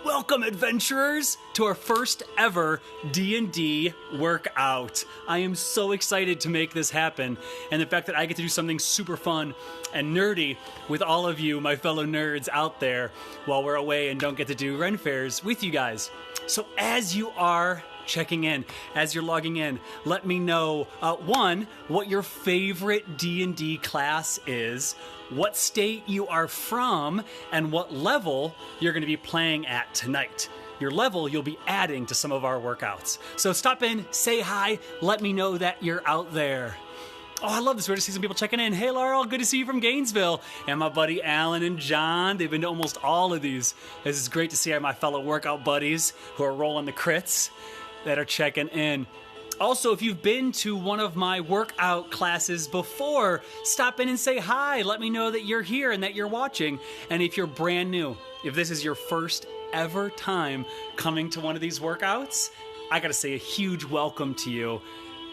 Welcome, adventurers, to our first ever D&D workout. I am so excited to make this happen, and the fact that I get to do something super fun and nerdy with all of you, my fellow nerds out there, while we're away and don't get to do Ren Fairs with you guys. So as you are checking in, as you're logging in, let me know, one, what your favorite D&D class is, what state you are from, and what level you're going to be playing at tonight. Your level you'll be adding to some of our workouts. So stop in, say hi, let me know that you're out there. Oh, I love this. We're going to see some people checking in. Hey, Laurel, good to see you from Gainesville. And my buddy Alan and John, they've been to almost all of these. This is great to see my fellow workout buddies who are rolling the crits that are checking in. Also, if you've been to one of my workout classes before, stop in and say hi. Let me know that you're here and that you're watching. And if you're brand new, if this is your first ever time coming to one of these workouts, I gotta say a huge welcome to you.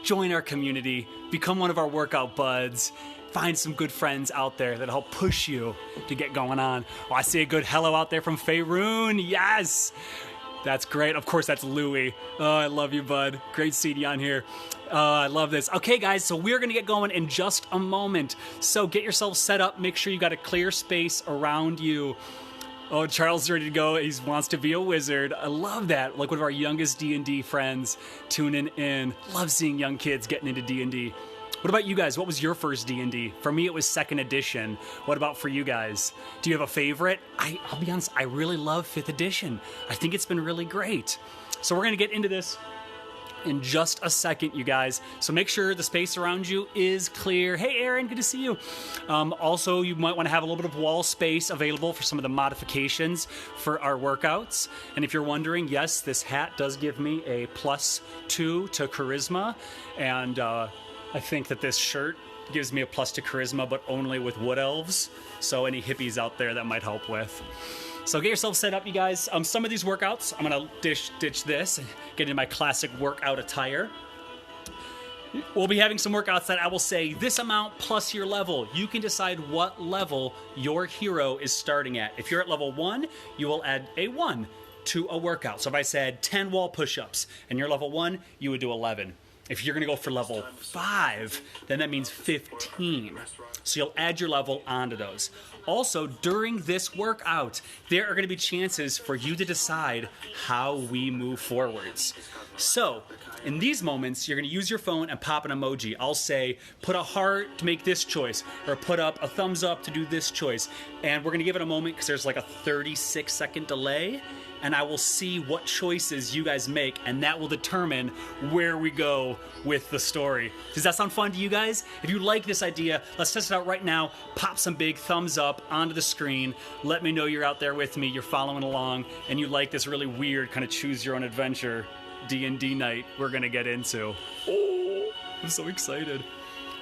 Join our community, become one of our workout buds, find some good friends out there that'll help push you to get going on. Oh, I see a good hello out there from Faerun. Yes! That's great. Of course, that's Louie. Oh, I love you, bud. Great seeing you on here. I love this. Okay, guys, so we're going to get going in just a moment. So get yourself set up. Make sure you got a clear space around you. Oh, Charles is ready to go. He wants to be a wizard. I love that. Like one of our youngest D&D friends tuning in. Love seeing young kids getting into D&D. What about you guys? What was your first D&D? For me, it was 2nd edition. What about for you guys? Do you have a favorite? I'll be honest, I really love 5th edition. I think it's been really great. So we're going to get into this in just a second, you guys. So make sure the space around you is clear. Hey, Aaron, good to see you. Also, you might want to have a little bit of wall space available for some of the modifications for our workouts. And if you're wondering, yes, this hat does give me a +2 to charisma. And I think that this shirt gives me a +2 to charisma, but only with wood elves. So any hippies out there that might help with. So get yourself set up, you guys. Some of these workouts, I'm going to ditch this and get into my classic workout attire. We'll be having some workouts that I will say this amount plus your level. You can decide what level your hero is starting at. If you're at level 1, you will add a 1 to a workout. So if I said 10 wall push-ups and you're level 1, you would do 11. If you're going to go for level 5, then that means 15. So you'll add your level onto those. Also, during this workout, there are going to be chances for you to decide how we move forwards. So, in these moments, you're going to use your phone and pop an emoji. I'll say, put a heart to make this choice, or put up a thumbs up to do this choice. And we're going to give it a moment because there's like a 36-second delay. And I will see what choices you guys make, and that will determine where we go with the story. Does that sound fun to you guys? If you like this idea, let's test it out right now. Pop some big thumbs up onto the screen. Let me know you're out there with me, you're following along, and you like this really weird kind of choose your own adventure D&D night we're gonna get into. Oh, I'm so excited.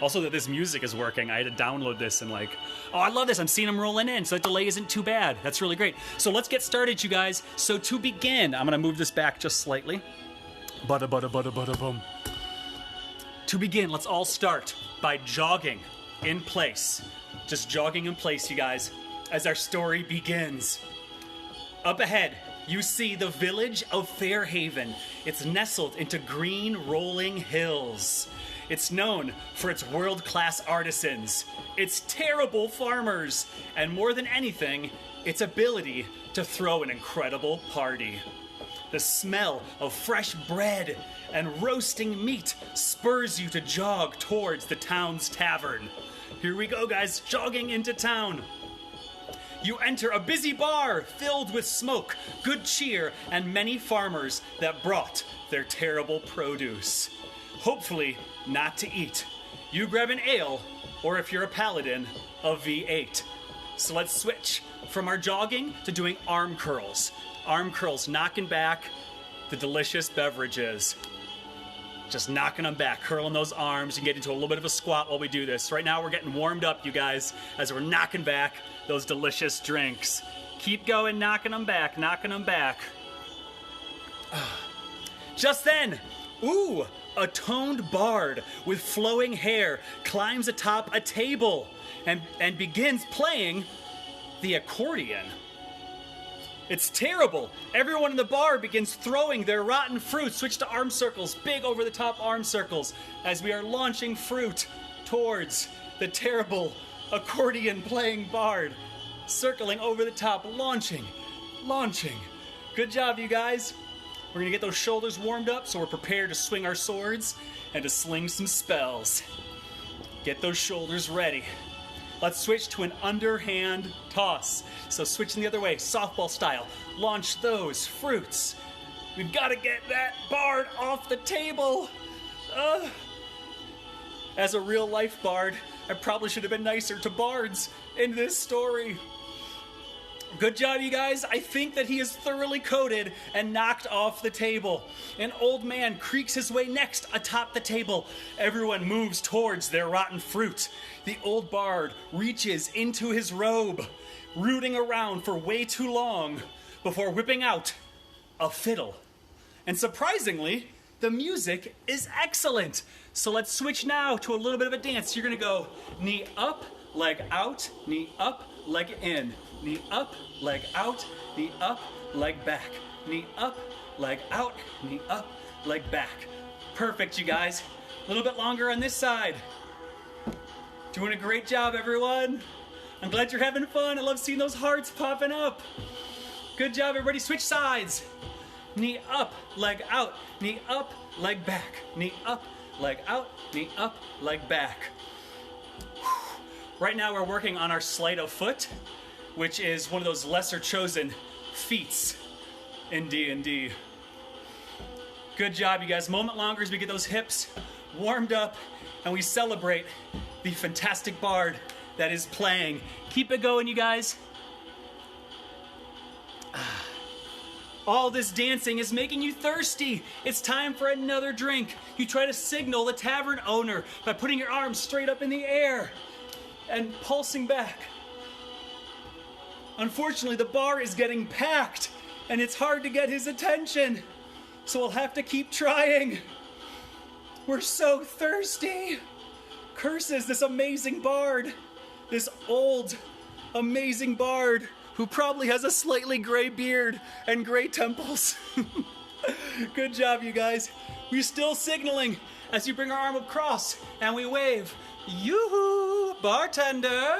Also that this music is working. I had to download this and oh, I love this. I'm seeing them rolling in, so that delay isn't too bad. That's really great. So let's get started, you guys. So to begin, I'm going to move this back just slightly. Bum. To begin, let's all start by jogging in place. Just jogging in place, you guys, as our story begins. Up ahead, you see the village of Fairhaven. It's nestled into green rolling hills. It's known for its world-class artisans, its terrible farmers, and more than anything, its ability to throw an incredible party. The smell of fresh bread and roasting meat spurs you to jog towards the town's tavern. Here we go, guys, jogging into town. You enter a busy bar filled with smoke, good cheer, and many farmers that brought their terrible produce. Hopefully not to eat. You grab an ale, or if you're a paladin, a V8. So let's switch from our jogging to doing arm curls. Arm curls, knocking back the delicious beverages. Just knocking them back, curling those arms, and get into a little bit of a squat while we do this. Right now we're getting warmed up, you guys, as we're knocking back those delicious drinks. Keep going, knocking them back, knocking them back. Just then, ooh, a toned bard with flowing hair climbs atop a table and begins playing the accordion. It's terrible. Everyone in the bar begins throwing their rotten fruit. Switch to arm circles, big over the top arm circles, as we are launching fruit towards the terrible accordion playing bard. Circling over the top, launching. Good job, you guys. We're gonna get those shoulders warmed up so we're prepared to swing our swords and to sling some spells. Get those shoulders ready. Let's switch to an underhand toss. So switching the other way, softball style. Launch those fruits. We've got to get that bard off the table. As a real life bard, I probably should have been nicer to bards in this story. Good job, you guys. I think that he is thoroughly coated and knocked off the table. An old man creaks his way next atop the table. Everyone moves towards their rotten fruit. The old bard reaches into his robe, rooting around for way too long before whipping out a fiddle. And surprisingly, the music is excellent. So let's switch now to a little bit of a dance. You're gonna go knee up, leg out, knee up, leg in. Knee up, leg out, knee up, leg back. Knee up, leg out, knee up, leg back. Perfect, you guys. A little bit longer on this side. Doing a great job, everyone. I'm glad you're having fun. I love seeing those hearts popping up. Good job, everybody. Switch sides. Knee up, leg out, knee up, leg back. Knee up, leg out, knee up, leg back. Right now we're working on our sleight of foot, which is one of those lesser chosen feats in D&D. Good job, you guys. Moment longer as we get those hips warmed up and we celebrate the fantastic bard that is playing. Keep it going, you guys. All this dancing is making you thirsty. It's time for another drink. You try to signal the tavern owner by putting your arms straight up in the air and pulsing back. Unfortunately, the bar is getting packed, and it's hard to get his attention, so we'll have to keep trying. We're so thirsty. Curses, this amazing bard, this old, amazing bard who probably has a slightly gray beard and gray temples. Good job, you guys. We're still signaling as you bring our arm across, and we wave. Yoo-hoo, bartender.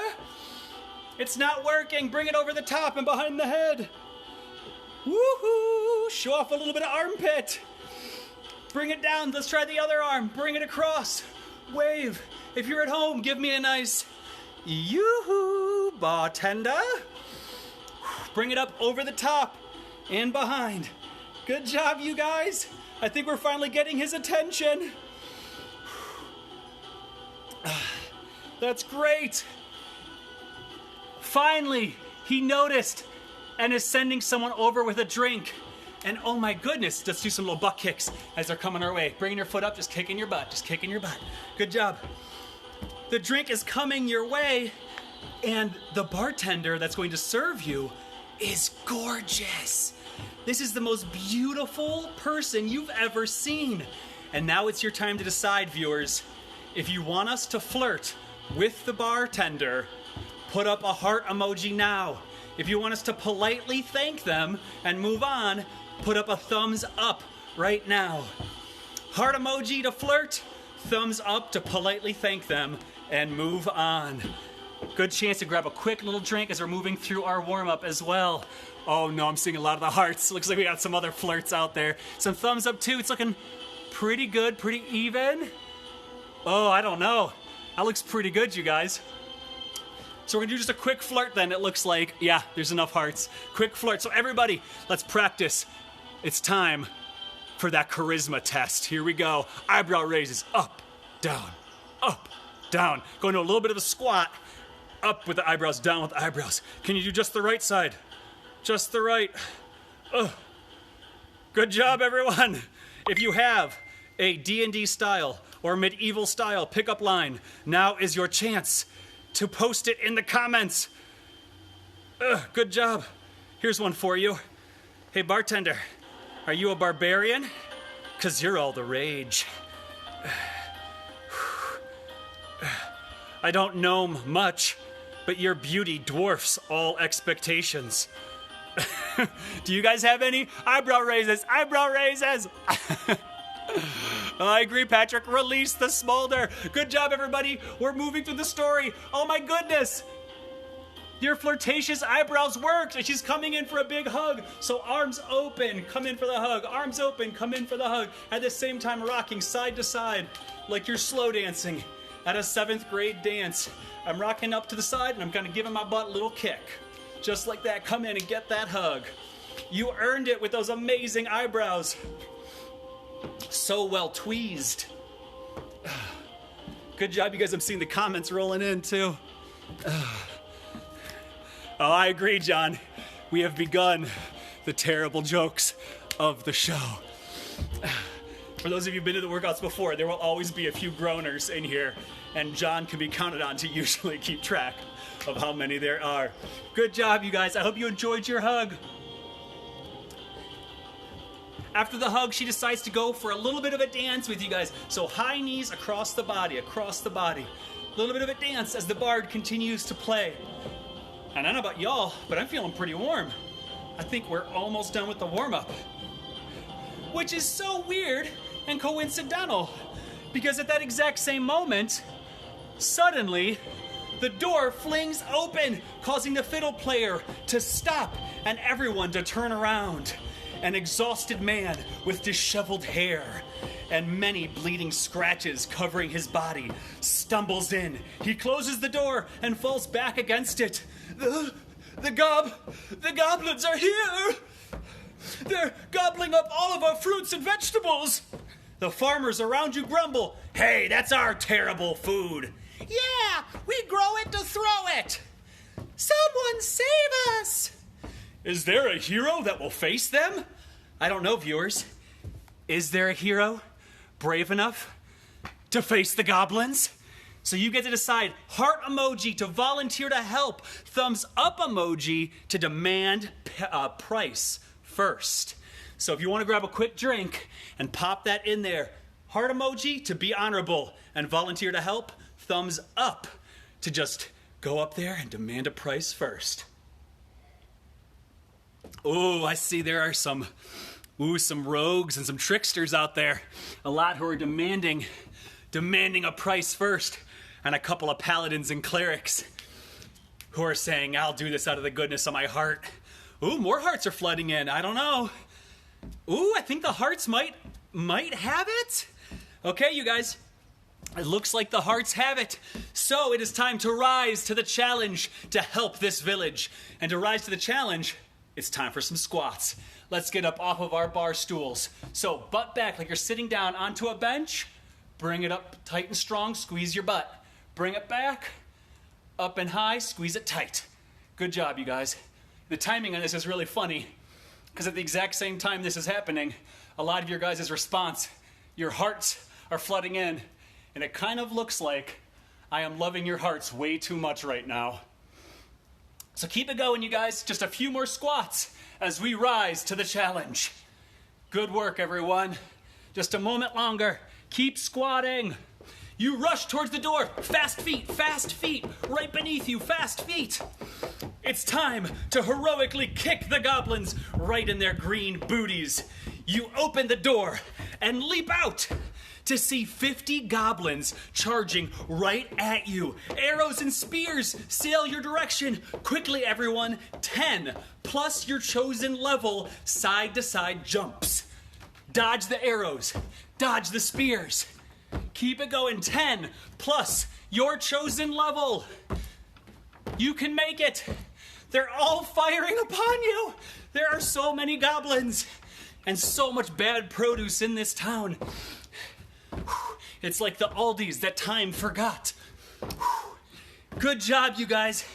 It's not working. Bring it over the top and behind the head. Woohoo! Show off a little bit of armpit. Bring it down. Let's try the other arm. Bring it across. Wave. If you're at home, give me a nice yoo-hoo, bartender. Bring it up over the top and behind. Good job, you guys. I think we're finally getting his attention. That's great. Finally, he noticed and is sending someone over with a drink. And oh my goodness, let's do some little butt kicks as they're coming our way. Bringing your foot up, just kicking your butt, just kicking your butt. Good job. The drink is coming your way, and the bartender that's going to serve you is gorgeous. This is the most beautiful person you've ever seen. And now it's your time to decide, viewers. If you want us to flirt with the bartender, put up a heart emoji now. If you want us to politely thank them and move on, put up a thumbs up right now. Heart emoji to flirt, thumbs up to politely thank them and move on. Good chance to grab a quick little drink as we're moving through our warm-up as well. Oh no, I'm seeing a lot of the hearts. Looks like we got some other flirts out there. Some thumbs up too. It's looking pretty good, pretty even. Oh, I don't know. That looks pretty good, you guys. So we're gonna do just a quick flirt then, it looks like. Yeah, there's enough hearts. Quick flirt. So everybody, let's practice. It's time for that charisma test. Here we go. Eyebrow raises. Up, down, up, down. Going to a little bit of a squat. Up with the eyebrows, down with the eyebrows. Can you do just the right side? Just the right. Good job, everyone. If you have a D&D style or medieval style pickup line, now is your chance to post it in the comments. Good job. Here's one for you. Hey, bartender, are you a barbarian? 'Cause you're all the rage. I don't know much, but your beauty dwarfs all expectations. Do you guys have any? Eyebrow raises, eyebrow raises. I agree, Patrick. Release the smolder. Good job, everybody. We're moving through the story. Oh my goodness. Your flirtatious eyebrows worked, and she's coming in for a big hug. So arms open, come in for the hug. Arms open, come in for the hug. At the same time, rocking side to side like you're slow dancing at a 7th grade dance. I'm rocking up to the side, and I'm kind of giving my butt a little kick. Just like that, come in and get that hug. You earned it with those amazing eyebrows. So well tweezed. Good job, you guys. I'm seeing the comments rolling in, too. Oh, I agree, John. We have begun the terrible jokes of the show. For those of you who've been to the workouts before, there will always be a few groaners in here, and John can be counted on to usually keep track of how many there are. Good job, you guys. I hope you enjoyed your hug. After the hug, she decides to go for a little bit of a dance with you guys. So high knees across the body, across the body. A little bit of a dance as the bard continues to play. And I don't know about y'all, but I'm feeling pretty warm. I think we're almost done with the warm-up. Which is so weird and coincidental, because at that exact same moment, suddenly, the door flings open, causing the fiddle player to stop and everyone to turn around. An exhausted man with disheveled hair and many bleeding scratches covering his body stumbles in. He closes the door and falls back against it. The goblins are here! They're gobbling up all of our fruits and vegetables! The farmers around you grumble, "Hey, that's our terrible food." "Yeah, we grow it to throw it." "Someone save us!" Is there a hero that will face them? I don't know, viewers. Is there a hero brave enough to face the goblins? So you get to decide. Heart emoji to volunteer to help. Thumbs up emoji to demand price first. So if you want to grab a quick drink and pop that in there, heart emoji to be honorable and volunteer to help. Thumbs up to just go up there and demand a price first. Oh, I see there are some rogues and some tricksters out there. A lot who are demanding a price first. And a couple of paladins and clerics who are saying, "I'll do this out of the goodness of my heart." Ooh, more hearts are flooding in. I don't know. Ooh, I think the hearts might have it. Okay, you guys. It looks like the hearts have it. So it is time to rise to the challenge to help this village. And to rise to the challenge, it's time for some squats. Let's get up off of our bar stools. So butt back like you're sitting down onto a bench. Bring it up tight and strong. Squeeze your butt. Bring it back. Up and high. Squeeze it tight. Good job, you guys. The timing on this is really funny because at the exact same time this is happening, a lot of your guys' response, your hearts are flooding in. And it kind of looks like I am loving your hearts way too much right now. So keep it going, you guys. Just a few more squats as we rise to the challenge. Good work, everyone. Just a moment longer. Keep squatting. You rush towards the door. Fast feet, right beneath you, fast feet. It's time to heroically kick the goblins right in their green booties. You open the door and leap out to see 50 goblins charging right at you. Arrows and spears sail your direction. Quickly, everyone, 10 plus your chosen level side-to-side jumps. Dodge the arrows, dodge the spears. Keep it going, 10 plus your chosen level. You can make it. They're all firing upon you. There are so many goblins and so much bad produce in this town. It's like the Aldis that time forgot. Good job, you guys.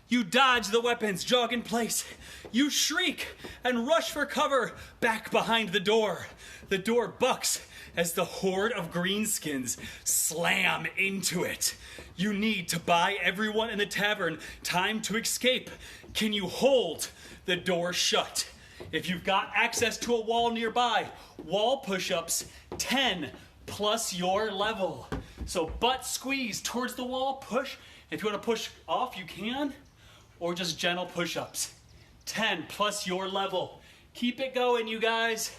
You dodge the weapons, jog in place. You shriek and rush for cover back behind the door. The door bucks as the horde of greenskins slam into it. You need to buy everyone in the tavern time to escape. Can you hold the door shut? If you've got access to a wall nearby, wall push-ups, 10 plus your level. So butt squeeze towards the wall, push. If you want to push off, you can, or just gentle push-ups. 10 plus your level. Keep it going, you guys.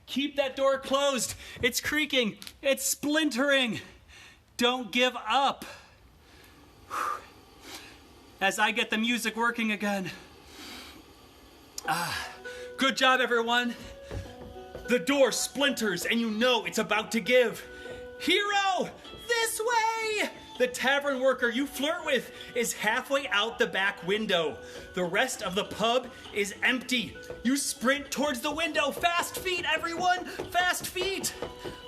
Keep that door closed. It's creaking. It's splintering. Don't give up. As I get the music working again. Good job, everyone. The door splinters and you know it's about to give. Hero, this way! The tavern worker you flirt with is halfway out the back window. The rest of the pub is empty. You sprint towards the window. Fast feet, everyone! Fast feet!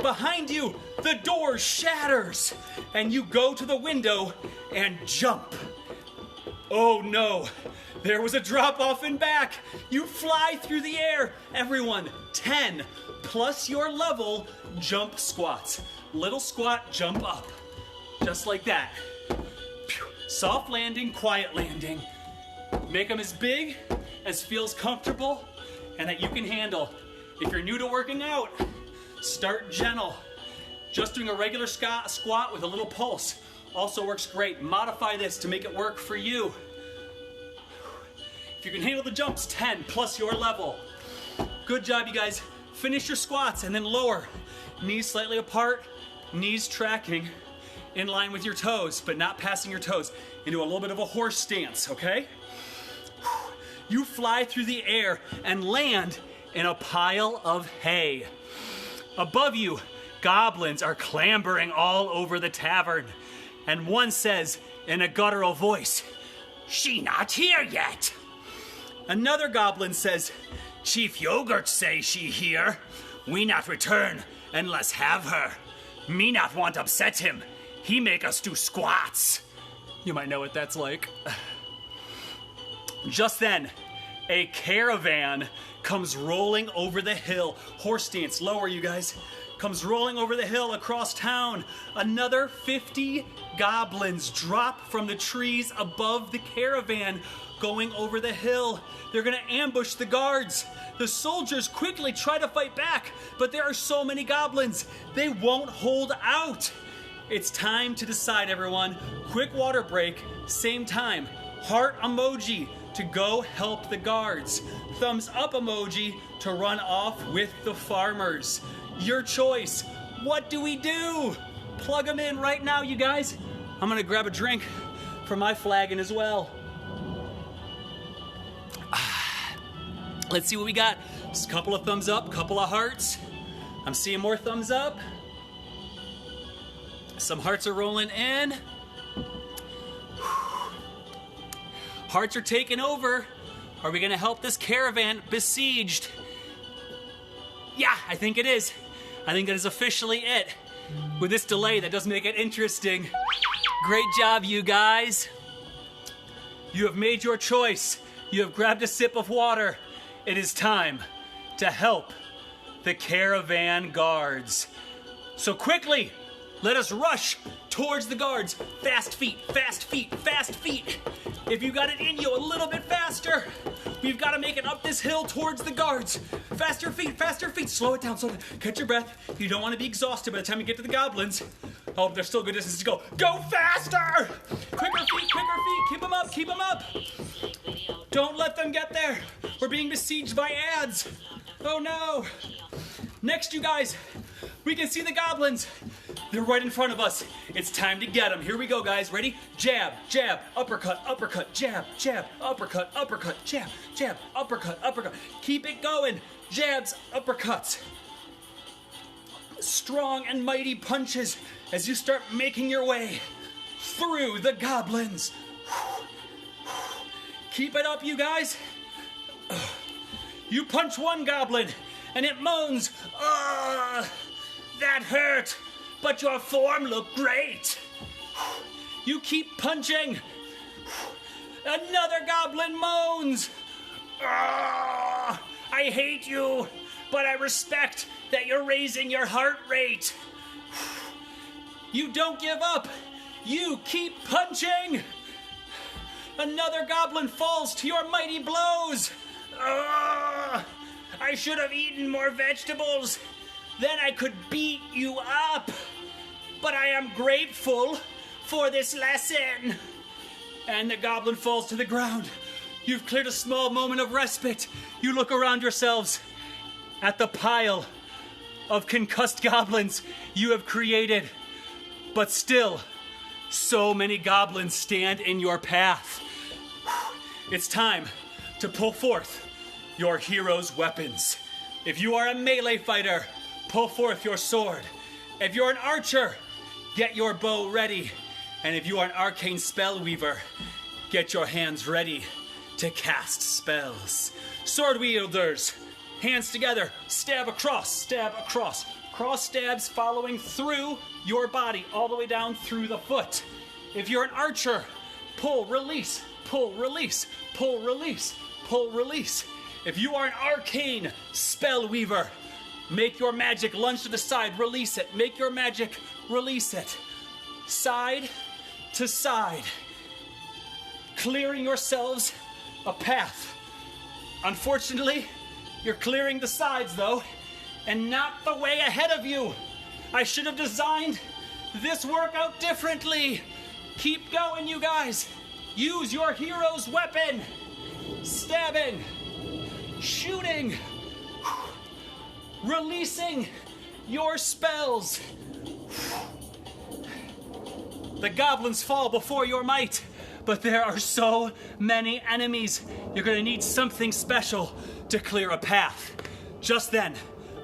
Behind you, the door shatters, and you go to the window and jump. Oh no, there was a drop off and back. You fly through the air. Everyone, 10 plus your level jump squats. Little squat, jump up. Just like that. Soft landing, quiet landing. Make them as big as feels comfortable and that you can handle. If you're new to working out, start gentle. Just doing a regular squat with a little pulse also works great. Modify this to make it work for you. If you can handle the jumps, 10 plus your level. Good job, you guys. Finish your squats and then lower. Knees slightly apart, knees tracking in line with your toes, but not passing your toes into a little bit of a horse stance, okay? You fly through the air and land in a pile of hay. Above you, goblins are clambering all over the tavern, and one says in a guttural voice, "She not here yet." Another goblin says, "Chief Yogurt say she here. We not return unless have her. Me not want upset him. He make us do squats." You might know what that's like. Just then, a caravan comes rolling over the hill. Horse stance, lower you guys. Comes rolling over the hill across town. Another 50 goblins drop from the trees above the caravan going over the hill. They're gonna ambush the guards. The soldiers quickly try to fight back, but there are so many goblins, they won't hold out. It's time to decide, everyone. Quick water break, same time. Heart emoji to go help the guards. Thumbs up emoji to run off with the farmers. Your choice. What do we do? Plug them in right now, you guys. I'm gonna grab a drink for my flagon as well. Let's see what we got. Just a couple of thumbs up, couple of hearts. I'm seeing more thumbs up. Some hearts are rolling in. Hearts are taking over. Are we gonna help this caravan besieged? Yeah, I think it is. I think that is officially it. With this delay, that does make it interesting. Great job, you guys. You have made your choice. You have grabbed a sip of water. It is time to help the caravan guards. So quickly, let us rush towards the guards. Fast feet, fast feet, fast feet. If you got it in you, a little bit faster. We've got to make it up this hill towards the guards. Faster feet, faster feet. Slow it down, slow it down. Catch your breath. You don't want to be exhausted by the time you get to the goblins. Oh, there's still a good distance to go. Go faster! Quicker feet, quicker feet. Keep them up, keep them up. Don't let them get there. We're being besieged by ads. Oh no. Next, you guys, we can see the goblins. They're right in front of us. It's time to get them. Here we go, guys. Ready? Jab, jab, uppercut, uppercut, jab, jab, uppercut, uppercut, jab, jab, uppercut, uppercut. Keep it going. Jabs, uppercuts. Strong and mighty punches as you start making your way through the goblins. Keep it up, you guys. You punch one goblin and it moans, "Ugh, that hurt, but your form looked great." You keep punching. Another goblin moans, "Ugh, I hate you, but I respect that you're raising your heart rate." You don't give up. You keep punching. Another goblin falls to your mighty blows. "Ugh, I should have eaten more vegetables. Then I could beat you up. But I am grateful for this lesson." And the goblin falls to the ground. You've cleared a small moment of respite. You look around yourselves at the pile of concussed goblins you have created. But still, so many goblins stand in your path. It's time to pull forth your hero's weapons. If you are a melee fighter, pull forth your sword. If you're an archer, get your bow ready. And if you are an arcane spell weaver, get your hands ready to cast spells. Sword wielders, hands together, stab across, stab across. Cross stabs following through your body, all the way down through the foot. If you're an archer, pull, release, pull, release, pull, release, pull, release. If you are an arcane spell weaver, make your magic lunge to the side, release it. Make your magic, release it. Side to side. Clearing yourselves a path. Unfortunately, you're clearing the sides though, and not the way ahead of you. I should have designed this workout differently. Keep going, you guys. Use your hero's weapon. Stabbing. Shooting. Releasing your spells. The goblins fall before your might, but there are so many enemies. You're gonna need something special to clear a path. Just then,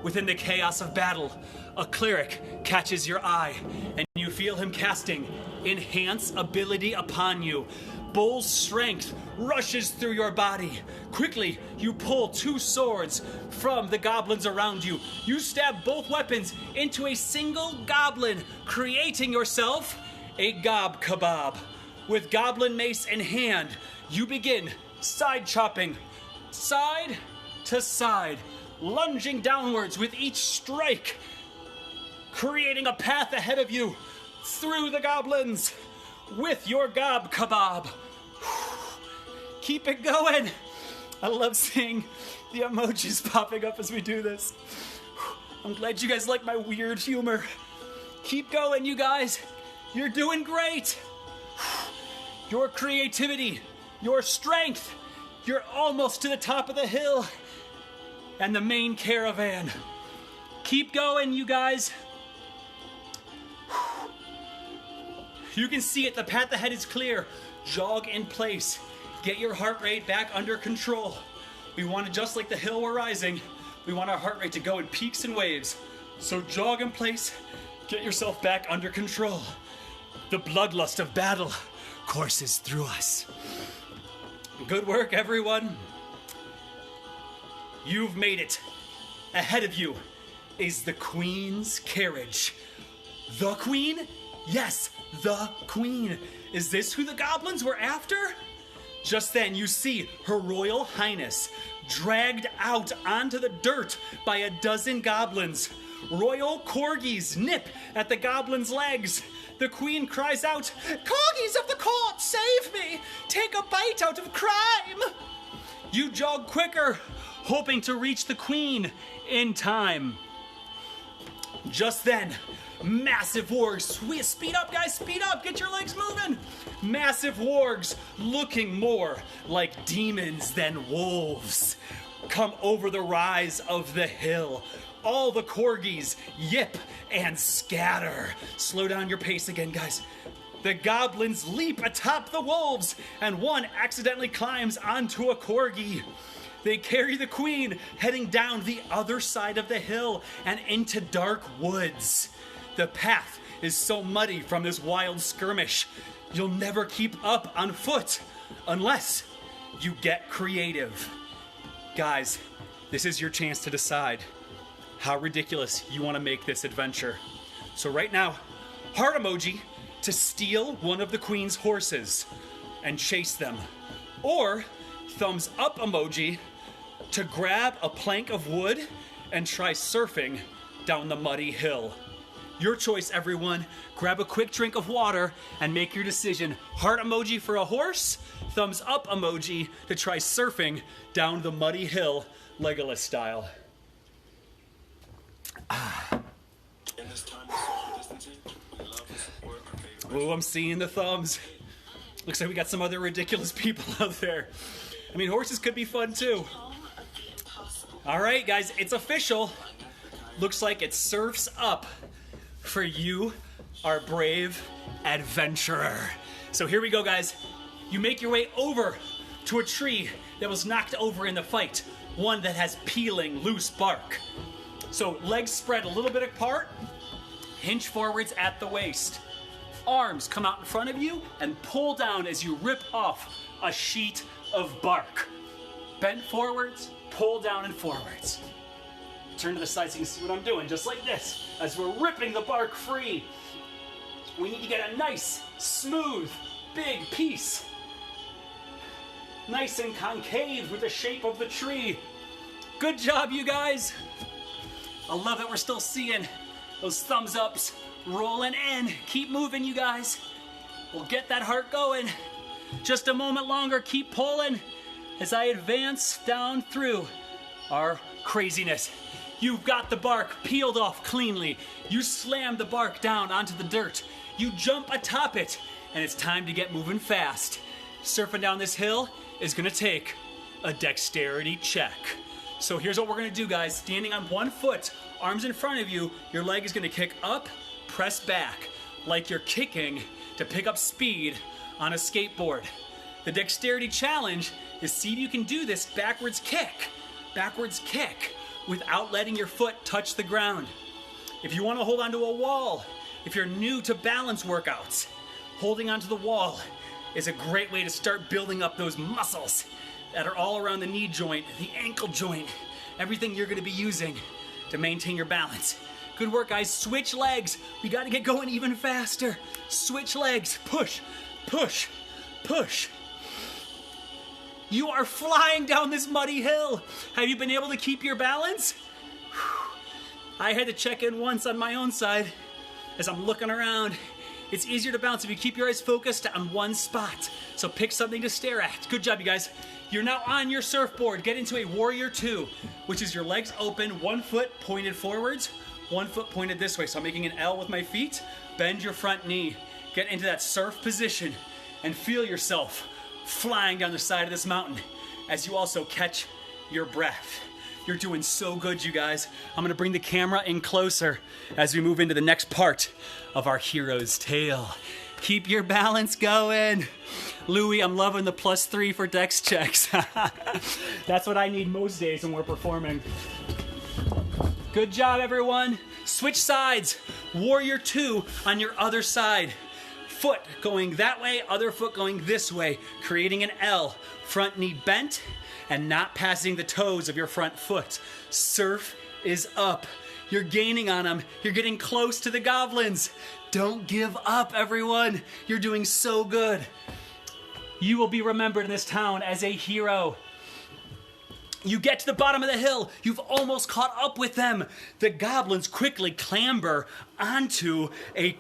within the chaos of battle, a cleric catches your eye, and you feel him casting Enhance Ability upon you. Bull's strength rushes through your body. Quickly, you pull 2 swords from the goblins around you. You stab both weapons into a single goblin, creating yourself a gob kebab. With goblin mace in hand, you begin side chopping, side to side, lunging downwards with each strike, creating a path ahead of you through the goblins with your gob kebab. Keep it going. I love seeing the emojis popping up as we do this. I'm glad you guys like my weird humor. Keep going, you guys. You're doing great. Your creativity, your strength, you're almost to the top of the hill and the main caravan. Keep going, you guys. You can see it, the path ahead is clear. Jog in place. Get your heart rate back under control. We want to, just like the hill we're rising, we want our heart rate to go in peaks and waves. So jog in place, get yourself back under control. The bloodlust of battle courses through us. Good work, everyone. You've made it. Ahead of you is the Queen's carriage. The Queen? Yes, the Queen. Is this who the goblins were after? Just then you see Her Royal Highness dragged out onto the dirt by a dozen goblins. Royal corgis nip at the goblins' legs. The Queen cries out, "Corgis of the court, save me! Take a bite out of crime!" You jog quicker, hoping to reach the Queen in time. Just then, massive wargs, speed up guys, speed up, get your legs moving. Massive wargs, looking more like demons than wolves, come over the rise of the hill. All the corgis yip and scatter. Slow down your pace again, guys. The goblins leap atop the wolves, and one accidentally climbs onto a corgi. They carry the Queen, heading down the other side of the hill and into dark woods. The path is so muddy from this wild skirmish, you'll never keep up on foot unless you get creative. Guys, this is your chance to decide how ridiculous you want to make this adventure. So right now, heart emoji to steal one of the Queen's horses and chase them. Or thumbs up emoji to grab a plank of wood and try surfing down the muddy hill. Your choice, everyone. Grab a quick drink of water and make your decision. Heart emoji for a horse, thumbs up emoji to try surfing down the muddy hill, Legolas style. Oh, I'm seeing the thumbs. Looks like we got some other ridiculous people out there. I mean, horses could be fun too. All right, guys, it's official. Looks like it surfs up for you, our brave adventurer. So here we go, guys. You make your way over to a tree that was knocked over in the fight, one that has peeling, loose bark. So legs spread a little bit apart, hinge forwards at the waist. Arms come out in front of you and pull down as you rip off a sheet of bark. Bend forwards, pull down and forwards. Turn to the side so you can see what I'm doing, just like this. As we're ripping the bark free, we need to get a nice, smooth, big piece. Nice and concave with the shape of the tree. Good job, you guys. I love that we're still seeing those thumbs ups rolling in. Keep moving, you guys. We'll get that heart going. Just a moment longer, keep pulling as I advance down through our craziness. You've got the bark peeled off cleanly. You slam the bark down onto the dirt. You jump atop it, and it's time to get moving fast. Surfing down this hill is gonna take a dexterity check. So here's what we're gonna do, guys. Standing on one foot, arms in front of you, your leg is gonna kick up, press back, like you're kicking to pick up speed on a skateboard. The dexterity challenge is see if you can do this backwards kick, without letting your foot touch the ground. If you want to hold onto a wall, if you're new to balance workouts, holding onto the wall is a great way to start building up those muscles that are all around the knee joint, the ankle joint, everything you're going to be using to maintain your balance. Good work, guys. Switch legs. We got to get going even faster. Switch legs. Push, push, push. You are flying down this muddy hill. Have you been able to keep your balance? I had to check in once on my own side as I'm looking around. It's easier to balance if you keep your eyes focused on one spot. So pick something to stare at. Good job, you guys. You're now on your surfboard. Get into a warrior two, which is your legs open, one foot pointed forwards, one foot pointed this way. So I'm making an L with my feet. Bend your front knee. Get into that surf position and feel yourself flying down the side of this mountain as you also catch your breath. You're doing so good, you guys. I'm gonna bring the camera in closer as we move into the next part of our hero's tale. Keep your balance going. Louie, I'm loving the +3 for dex checks. That's what I need most days when we're performing. Good job, everyone. Switch sides. Warrior two on your other side. Foot going that way, other foot going this way, creating an L. Front knee bent and not passing the toes of your front foot. Surf is up. You're gaining on them. You're getting close to the goblins. Don't give up, everyone. You're doing so good. You will be remembered in this town as a hero. You get to the bottom of the hill. You've almost caught up with them. The goblins quickly clamber onto a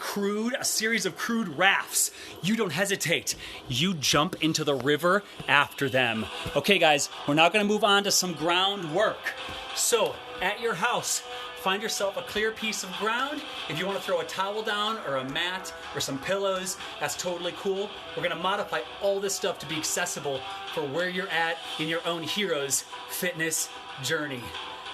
series of crude rafts. You don't hesitate. You jump into the river after them. Okay, guys, we're now going to move on to some ground work. So, at your house, find yourself a clear piece of ground. If you want to throw a towel down or a mat or some pillows, that's totally cool. We're going to modify all this stuff to be accessible for where you're at in your own hero's fitness journey.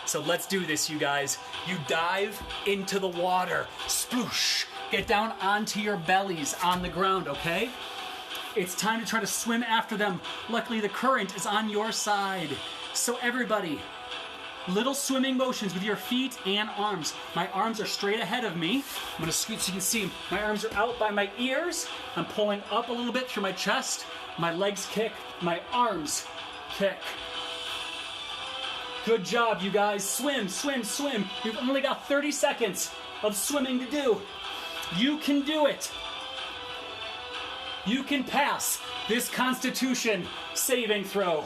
So let's do this, you guys. You dive into the water. Sploosh. Get down onto your bellies on the ground, okay? It's time to try to swim after them. Luckily, the current is on your side. So everybody, little swimming motions with your feet and arms. My arms are straight ahead of me. I'm gonna scoot so you can see. My arms are out by my ears. I'm pulling up a little bit through my chest. My legs kick, my arms kick. Good job, you guys. Swim, swim, swim. You've only got 30 seconds of swimming to do. You can do it. You can pass this Constitution saving throw.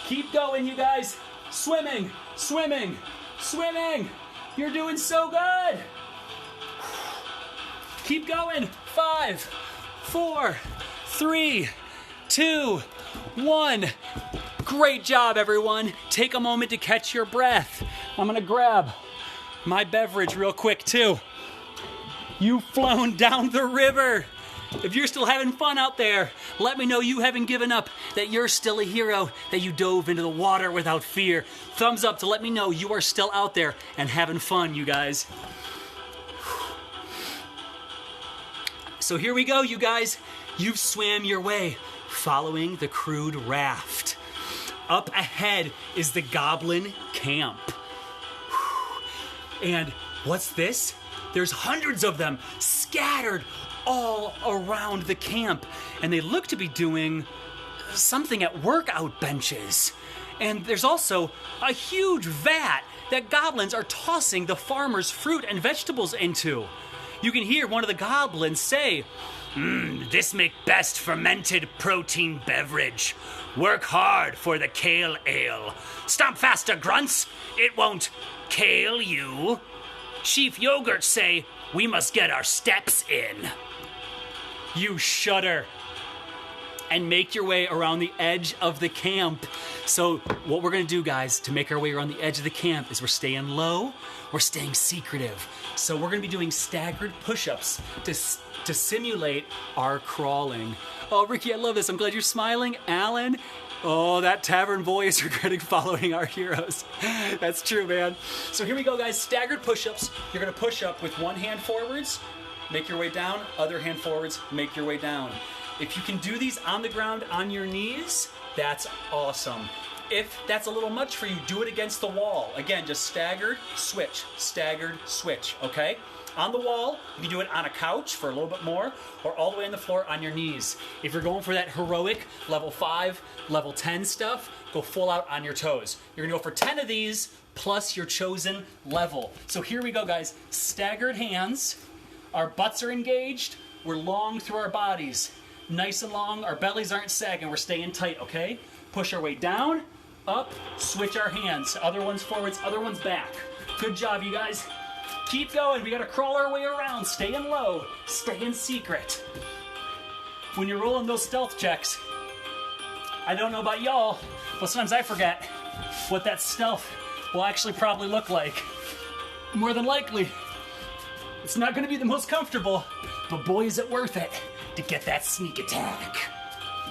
Keep going, you guys. Swimming, swimming, swimming. You're doing so good. Keep going. 5, 4, 3, 2, 1. Great job, everyone. Take a moment to catch your breath. I'm gonna grab my beverage real quick, too. You've flown down the river. If you're still having fun out there, let me know you haven't given up, that you're still a hero, that you dove into the water without fear. Thumbs up to let me know you are still out there and having fun, you guys. So here we go, you guys. You've swam your way, following the crude raft. Up ahead is the goblin camp. And what's this? There's hundreds of them scattered all around the camp. And they look to be doing something at workout benches. And there's also a huge vat that goblins are tossing the farmers' fruit and vegetables into. You can hear one of the goblins say, "This make best fermented protein beverage. Work hard for the kale ale. Stomp faster, grunts. It won't kale you. Chief Yogurt say we must get our steps in." You shudder and make your way around the edge of the camp. So what we're gonna do, guys, to make our way around the edge of the camp is we're staying low, we're staying secretive. So we're gonna be doing staggered push-ups to simulate our crawling. Oh, Ricky, I love this. I'm glad you're smiling. Alan, oh, that tavern boy is regretting following our heroes. That's true, man. So here we go, guys. Staggered push-ups. You're gonna push up with one hand forwards, make your way down, other hand forwards, make your way down. If you can do these on the ground on your knees, that's awesome. If that's a little much for you, do it against the wall. Again, just staggered, switch, okay? On the wall, you can do it on a couch for a little bit more, or all the way on the floor on your knees. If you're going for that heroic level 5, level 10 stuff, go full out on your toes. You're gonna go for 10 of these plus your chosen level. So here we go, guys. Staggered hands. Our butts are engaged. We're long through our bodies. Nice and long. Our bellies aren't sagging. We're staying tight, okay? Push our way down, up, switch our hands. Other ones forwards, other ones back. Good job, you guys. Keep going. We gotta crawl our way around. Staying low. Staying secret. When you're rolling those stealth checks, I don't know about y'all, but sometimes I forget what that stealth will actually probably look like. More than likely, it's not gonna be the most comfortable, but boy is it worth it to get that sneak attack.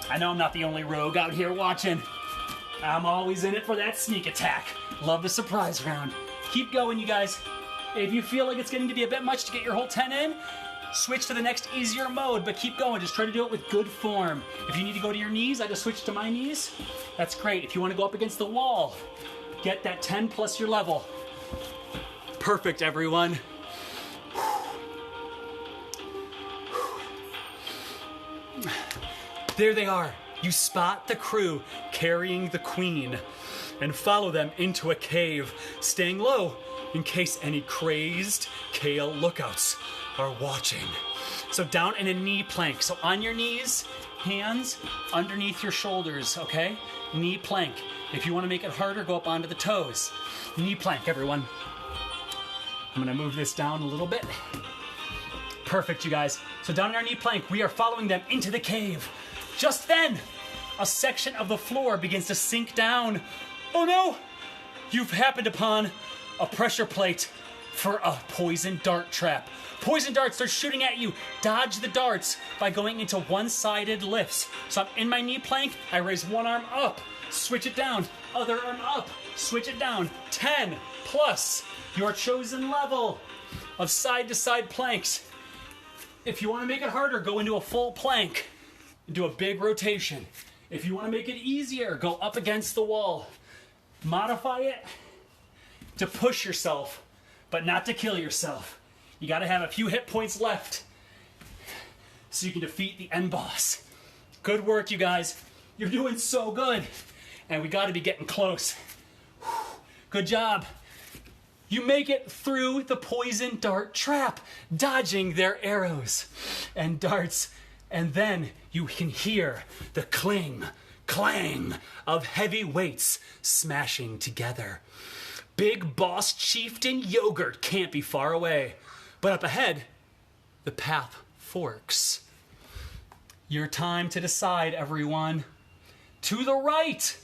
I know I'm not the only rogue out here watching. I'm always in it for that sneak attack. Love the surprise round. Keep going, you guys. If you feel like it's getting to be a bit much to get your whole 10 in, switch to the next easier mode, but keep going. Just try to do it with good form. If you need to go to your knees, I just switched to my knees. That's great. If you want to go up against the wall, get that 10 plus your level. Perfect, everyone. There they are. You spot the crew carrying the queen and follow them into a cave, staying low in case any crazed kale lookouts are watching. So down in a knee plank. So on your knees, hands underneath your shoulders, okay? Knee plank. If you want to make it harder, go up onto the toes. Knee plank, everyone. I'm going to move this down a little bit. Perfect, you guys. So down in our knee plank, we are following them into the cave. Just then, a section of the floor begins to sink down. Oh no! You've happened upon a pressure plate for a poison dart trap. Poison darts are shooting at you. Dodge the darts by going into one-sided lifts. So I'm in my knee plank, I raise one arm up, switch it down, other arm up, switch it down. 10 plus your chosen level of side-to-side planks. If you want to make it harder, go into a full plank. Do a big rotation. If you want to make it easier, go up against the wall. Modify it to push yourself, but not to kill yourself. You got to have a few hit points left so you can defeat the end boss. Good work, you guys. You're doing so good. And we got to be getting close. Good job. You make it through the poison dart trap, dodging their arrows and darts. And then you can hear the cling, clang of heavy weights smashing together. Big Boss Chieftain Yogurt can't be far away. But up ahead, the path forks. Your time to decide, everyone. To the right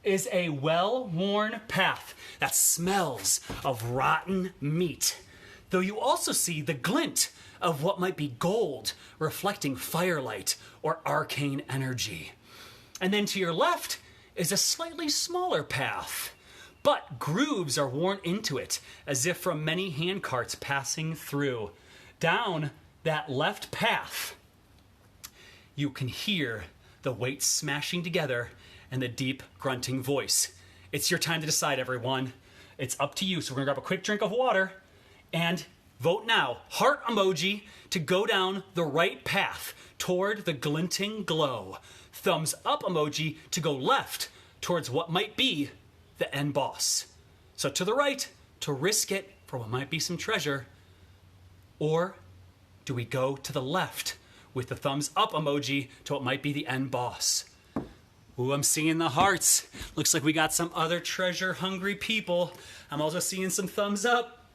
is a well-worn path that smells of rotten meat. though you also see the glint of what might be gold, reflecting firelight or arcane energy. And then to your left is a slightly smaller path, but grooves are worn into it, as if from many handcarts passing through. Down that left path, you can hear the weights smashing together and the deep grunting voice. It's your time to decide, everyone. It's up to you. So we're gonna grab a quick drink of water and vote now. Heart emoji to go down the right path toward the glinting glow. Thumbs up emoji to go left towards what might be the end boss. So to the right to risk it for what might be some treasure, or do we go to the left with the thumbs up emoji to what might be the end boss? Ooh, I'm seeing the hearts. Looks like we got some other treasure hungry people. I'm also seeing some thumbs up.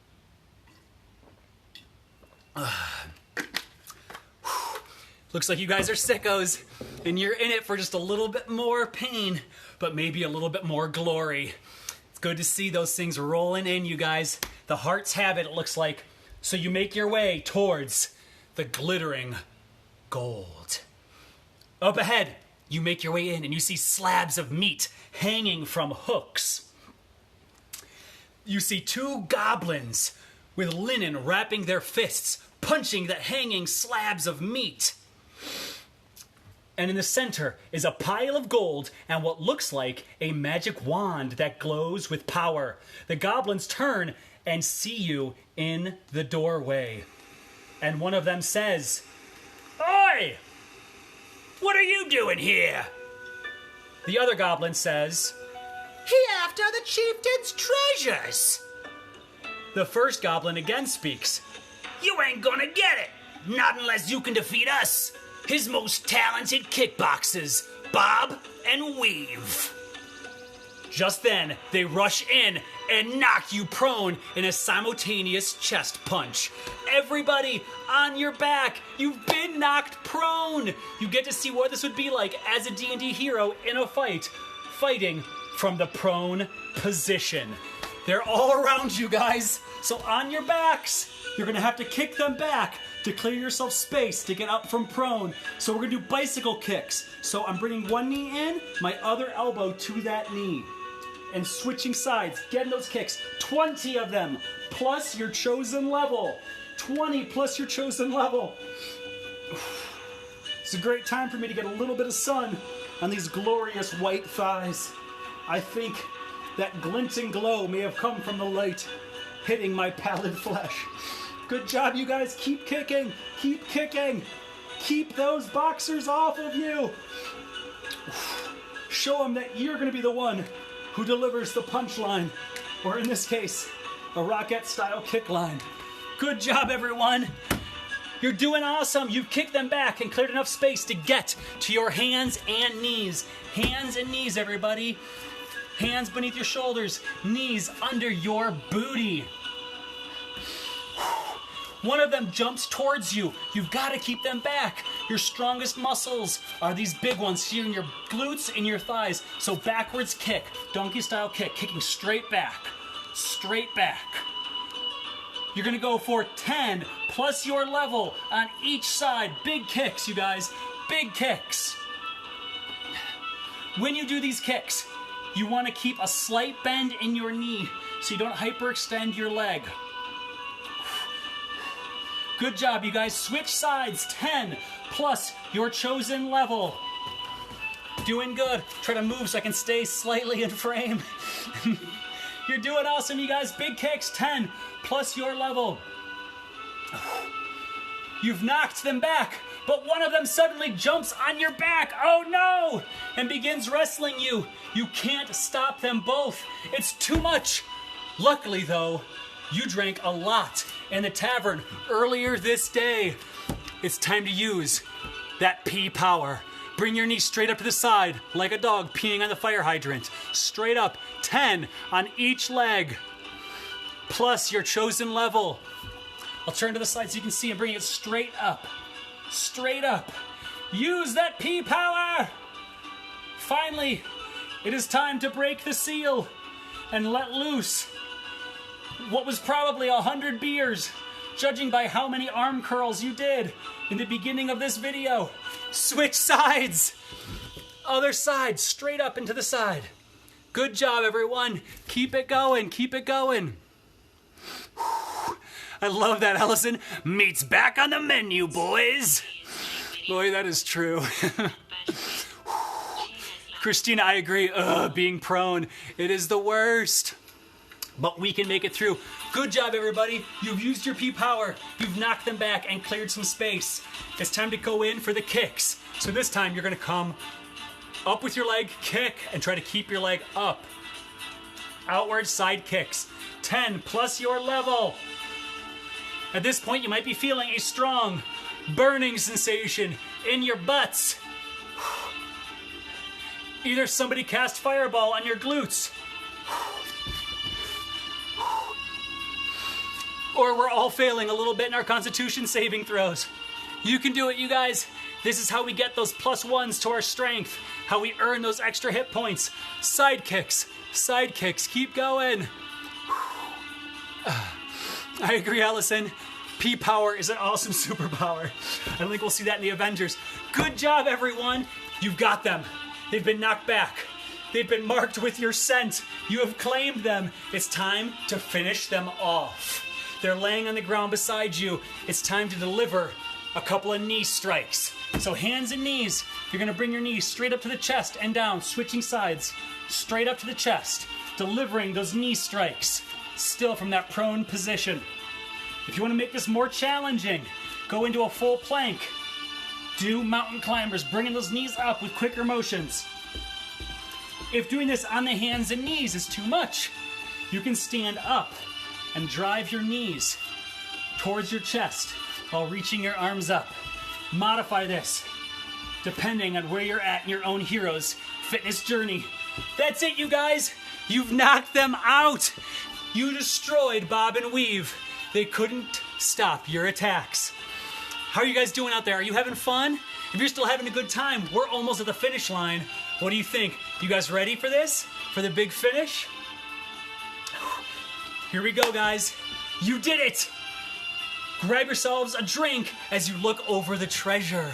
Looks like you guys are sickos and you're in it for just a little bit more pain, but maybe a little bit more glory. It's good to see those things rolling in, you guys. The hearts have it looks like. So you make your way towards the glittering gold. Up ahead, you make your way in and you see slabs of meat hanging from hooks. You see two goblins with linen wrapping their fists, punching the hanging slabs of meat. And in the center is a pile of gold and what looks like a magic wand that glows with power. The goblins turn and see you in the doorway. And one of them says, "Oi! What are you doing here?" The other goblin says, "He after the chieftain's treasures." The first goblin again speaks, "You ain't gonna get it, not unless you can defeat us, his most talented kickboxers, Bob and Weave." Just then, they rush in and knock you prone in a simultaneous chest punch. Everybody on your back, you've been knocked prone. You get to see what this would be like as a D&D hero in a fight, fighting from the prone position. They're all around you guys, so on your backs, you're gonna have to kick them back to clear yourself space to get up from prone. So we're gonna do bicycle kicks. So I'm bringing one knee in, my other elbow to that knee, and switching sides, getting those kicks. 20 of them, plus your chosen level. 20 plus your chosen level. It's a great time for me to get a little bit of sun on these glorious white thighs. I think that glinting glow may have come from the light hitting my pallid flesh. Good job, you guys. Keep kicking. Keep kicking. Keep those boxers off of you. Show them that you're going to be the one who delivers the punchline, or in this case, a Rockette-style kick line. Good job, everyone. You're doing awesome. You've kicked them back and cleared enough space to get to your hands and knees. Hands and knees, everybody. Hands beneath your shoulders, knees under your booty. One of them jumps towards you. You've got to keep them back. Your strongest muscles are these big ones here in your glutes and your thighs. So backwards kick, donkey style kick, kicking straight back. Straight back. You're gonna go for 10 plus your level on each side. Big kicks, you guys, big kicks. When you do these kicks, you wanna keep a slight bend in your knee so you don't hyperextend your leg. Good job, you guys. Switch sides. 10 plus your chosen level. Doing good. Try to move so I can stay slightly in frame. You're doing awesome, you guys. Big kicks. 10 plus your level. You've knocked them back, but one of them suddenly jumps on your back. Oh no! And begins wrestling you. You can't stop them both. It's too much. Luckily, though, you drank a lot in the tavern earlier this day. It's time to use that pee power. Bring your knee straight up to the side like a dog peeing on the fire hydrant. Straight up, 10 on each leg, plus your chosen level. I'll turn to the side so you can see and bring it straight up. Straight up. Use that pee power. Finally, it is time to break the seal and let loose what was probably 100 beers, judging by how many arm curls you did in the beginning of this video. Switch sides. Other side, straight up into the side. Good job, everyone. Keep it going, keep it going. I love that, Allison. Meat's back on the menu, boys. Boy, that is true. Christina, I agree. Being prone, it is the worst. But we can make it through. Good job, everybody. You've used your P-Power. You've knocked them back and cleared some space. It's time to go in for the kicks. So this time you're going to come up with your leg, kick, and try to keep your leg up. Outward side kicks. 10 plus your level. At this point, you might be feeling a strong, burning sensation in your butts. Either somebody cast fireball on your glutes, or we're all failing a little bit in our constitution saving throws. You can do it, you guys. This is how we get those +1s to our strength, how we earn those extra hit points. Side kicks, keep going. I agree, Allison. P-Power is an awesome superpower. I think we'll see that in the Avengers. Good job, everyone. You've got them. They've been knocked back. They've been marked with your scent. You have claimed them. It's time to finish them off. They're laying on the ground beside you. It's time to deliver a couple of knee strikes. So hands and knees. You're going to bring your knees straight up to the chest and down, switching sides. Straight up to the chest, delivering those knee strikes. Still from that prone position. If you want to make this more challenging, go into a full plank. Do mountain climbers, bringing those knees up with quicker motions. If doing this on the hands and knees is too much, you can stand up and drive your knees towards your chest while reaching your arms up. Modify this depending on where you're at in your own hero's fitness journey. That's it, you guys. You've knocked them out. You destroyed Bob and Weave. They couldn't stop your attacks. How are you guys doing out there? Are you having fun? If you're still having a good time, we're almost at the finish line. What do you think? You guys ready for this? For the big finish? Here we go, guys. You did it! Grab yourselves a drink as you look over the treasure.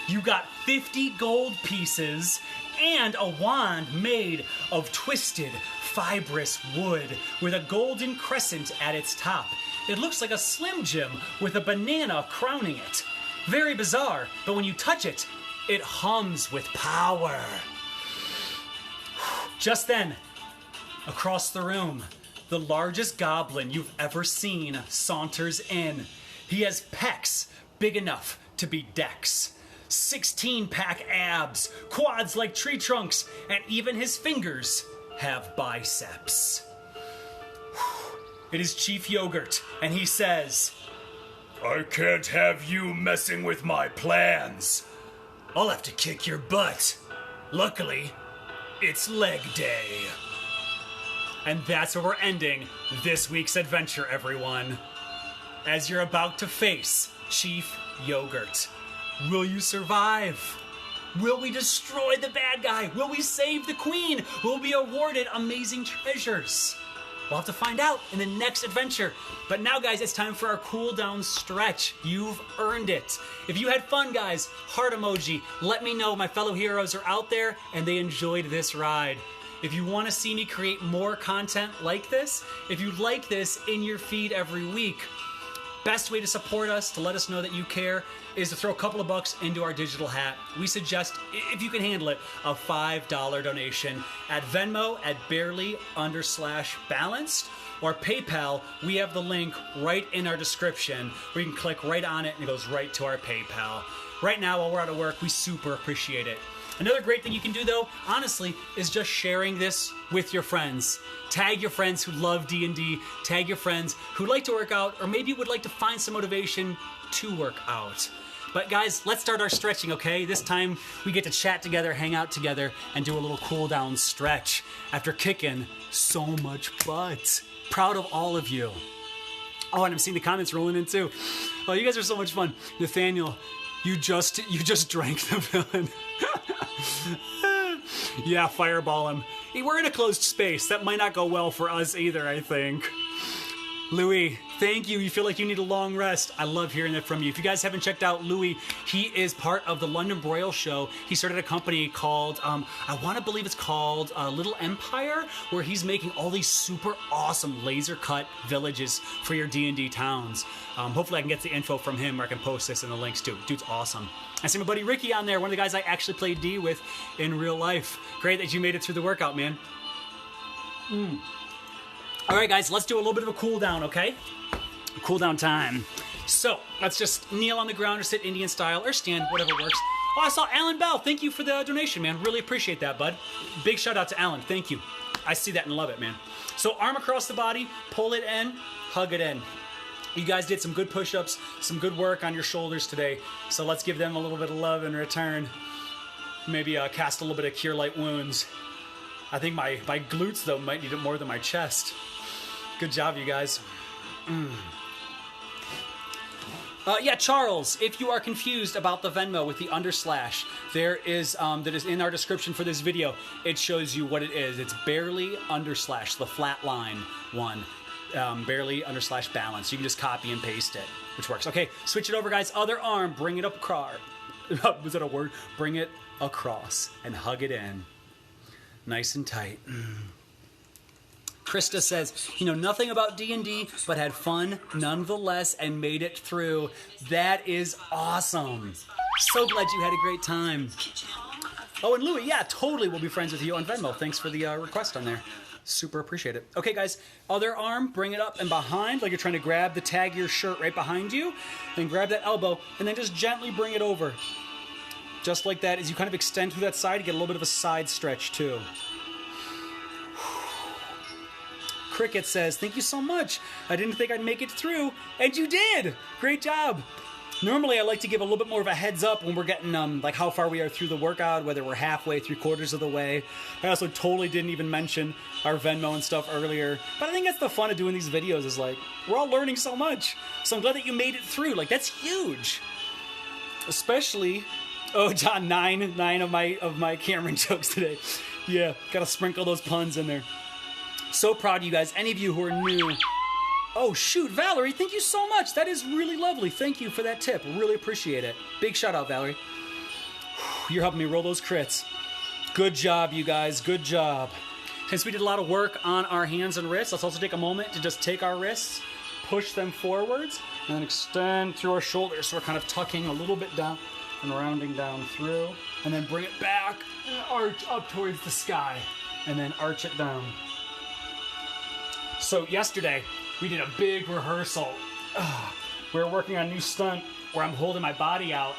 You got 50 gold pieces and a wand made of twisted, fibrous wood with a golden crescent at its top. It looks like a Slim Jim with a banana crowning it. Very bizarre, but when you touch it, it hums with power. Just then, across the room, the largest goblin you've ever seen saunters in. He has pecs big enough to be decks. 16-pack abs, quads like tree trunks, and even his fingers have biceps. It is Chief Yogurt, and he says, "I can't have you messing with my plans. I'll have to kick your butt. Luckily, it's leg day." And that's where we're ending this week's adventure, everyone. As you're about to face Chief Yogurt, will you survive? Will we destroy the bad guy? Will we save the queen? Will we be awarded amazing treasures? We'll have to find out in the next adventure. But now, guys, it's time for our cool down stretch. You've earned it. If you had fun, guys, heart emoji. Let me know my fellow heroes are out there and they enjoyed this ride. If you want to see me create more content like this, if you like this in your feed every week, best way to support us, to let us know that you care, is to throw a couple of bucks into our digital hat. We suggest, if you can handle it, a $5 donation at Venmo at barely_balanced, or PayPal. We have the link right in our description where you can click right on it and it goes right to our PayPal. Right now, while we're out of work, we super appreciate it. Another great thing you can do, though, honestly, is just sharing this with your friends. Tag your friends who love D&D. Tag your friends who like to work out or maybe would like to find some motivation to work out. But guys, let's start our stretching, okay? This time we get to chat together, hang out together, and do a little cool down stretch after kicking so much butt. Proud of all of you. Oh, and I'm seeing the comments rolling in too. Oh, you guys are so much fun. Nathaniel, you just drank the villain. Yeah, fireball him. Hey, we're in a closed space. That might not go well for us either, I think. Louis, thank you. You feel like you need a long rest. I love hearing that from you. If you guys haven't checked out Louis, he is part of the London Broil Show. He started a company called, I want to believe it's called Little Empire, where he's making all these super awesome laser cut villages for your D&D towns. Hopefully I can get the info from him, or I can post this in the links too. Dude's awesome. I see my buddy Ricky on there, one of the guys I actually played D with in real life. Great that you made it through the workout, man. All right, guys, let's do a little bit of a cool down, okay? Cool down time. So let's just kneel on the ground or sit Indian style or stand, whatever works. Oh, I saw Alan Bell. Thank you for the donation, man. Really appreciate that, bud. Big shout out to Alan. Thank you. I see that and love it, man. So arm across the body, pull it in, hug it in. You guys did some good push-ups, some good work on your shoulders today. So let's give them a little bit of love in return. Maybe cast a little bit of Cure Light Wounds. I think my glutes, though, might need it more than my chest. Good job, you guys. Yeah, Charles, if you are confused about the Venmo with the underslash, there is, that is in our description for this video. It shows you what it is. It's barely underslash, the flat line one. Barely underslash balance. You can just copy and paste it, which works. Okay, switch it over, guys. Other arm, bring it up across. Was that a word? Bring it across and hug it in. Nice and tight. Krista says, you know nothing about D&D, but had fun nonetheless and made it through. That is awesome. So glad you had a great time. Oh, and Louie, yeah, totally we'll be friends with you on Venmo. Thanks for the request on there. Super appreciate it. Okay, guys, other arm, bring it up and behind, like you're trying to grab the tag of your shirt right behind you. Then grab that elbow, and then just gently bring it over. Just like that, as you kind of extend through that side, you get a little bit of a side stretch, too. Cricket says, thank you so much. I didn't think I'd make it through, and you did! Great job! Normally, I like to give a little bit more of a heads up when we're getting, like, how far we are through the workout, whether we're halfway, 3/4 of the way. I also totally didn't even mention our Venmo and stuff earlier. But I think that's the fun of doing these videos, is, like, we're all learning so much. So I'm glad that you made it through. Like, that's huge. Especially, oh, John, nine of my Cameron jokes today. Yeah, gotta sprinkle those puns in there. So proud of you guys. Any of you who are new... Oh, shoot, Valerie, thank you so much. That is really lovely. Thank you for that tip. Really appreciate it. Big shout out, Valerie. You're helping me roll those crits. Good job, you guys. Good job. Since we did a lot of work on our hands and wrists, let's also take a moment to just take our wrists, push them forwards, and then extend through our shoulders. So we're kind of tucking a little bit down and rounding down through. And then bring it back and arch up towards the sky. And then arch it down. So yesterday, we did a big rehearsal. We were working on a new stunt where I'm holding my body out